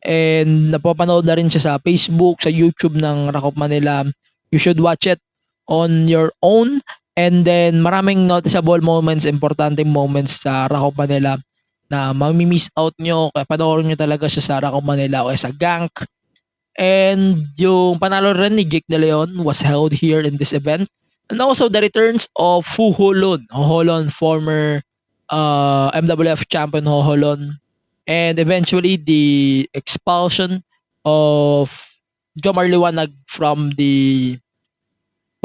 and napapanood na rin siya sa Facebook, sa YouTube ng Rock of Manila. You should watch it on your own, and then maraming noticeable moments, importante moments sa Rock of Manila na mami-miss out nyo, kaya panoorin nyo talaga siya sa Rock of Manila o sa Gank. And yung panalo rin ni Jake De Leon was held here in this event. And also the returns of Hoholon, former MWF champion Hoholon. And eventually the expulsion of Jomar Liwanag from the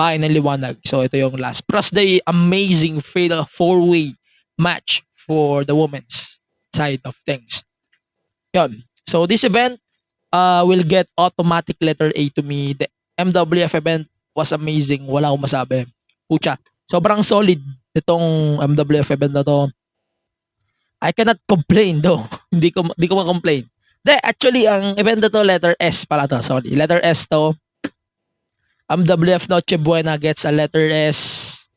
bahay ng Liwanag. So ito yung last. Plus the amazing fatal 4-way match for the women's side of things. Yun. So this event will get automatic letter A to me. The MWF event was amazing. Wala akong masabi. Pucha. Sobrang solid itong MWF event na to. I cannot complain though. Hindi ko ma-complain. Actually, ang event na to, letter S pala to. Sorry. Letter S to. MWF Noche Buena gets a letter S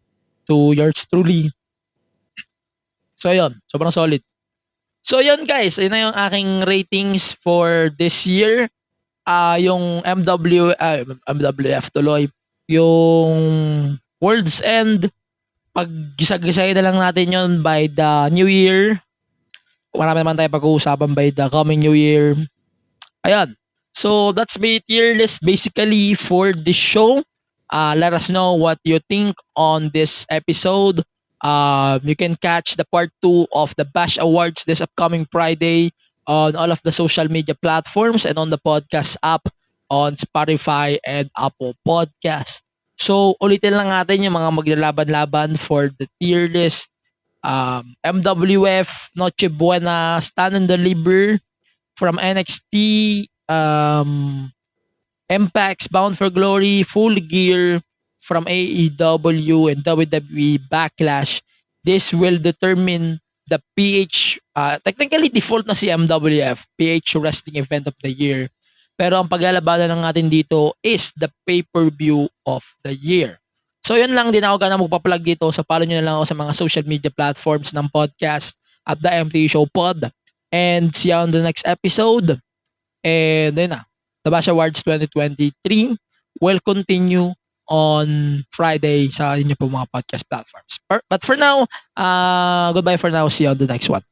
to yours truly. So yun, sobrang solid. So yun guys, yun na yung aking ratings for this year. Yung MWF tuloy, yung World's End, pag gisag-gisay na lang natin yun by the New Year. Marami naman tayo pag-uusapan by the coming New Year. Ayan. So that's my tier list basically for this show. Let us know what you think on this episode. You can catch the part 2 of the Bash Awards this upcoming Friday on all of the social media platforms and on the podcast app on Spotify and Apple Podcast. So, ulitin lang natin yung mga maglalaban-laban for the tier list. MWF, Noche Buena, Stand and Deliver from NXT, Impact's Bound for Glory, Full Gear from AEW and WWE Backlash. This will determine the PH, technically default na si MWF, PH Wrestling Event of the Year. Pero ang paglalabanan ng natin dito is the pay-per-view of the year. So yun lang, din ako magpa-plug dito. So follow nyo na lang ako sa mga social media platforms ng podcast at the MTU Show Pod. And see you on the next episode. And yun na, the Bash Awards 2023 will continue on Friday sa inyo po mga podcast platforms. But for now, goodbye for now. See you on the next one.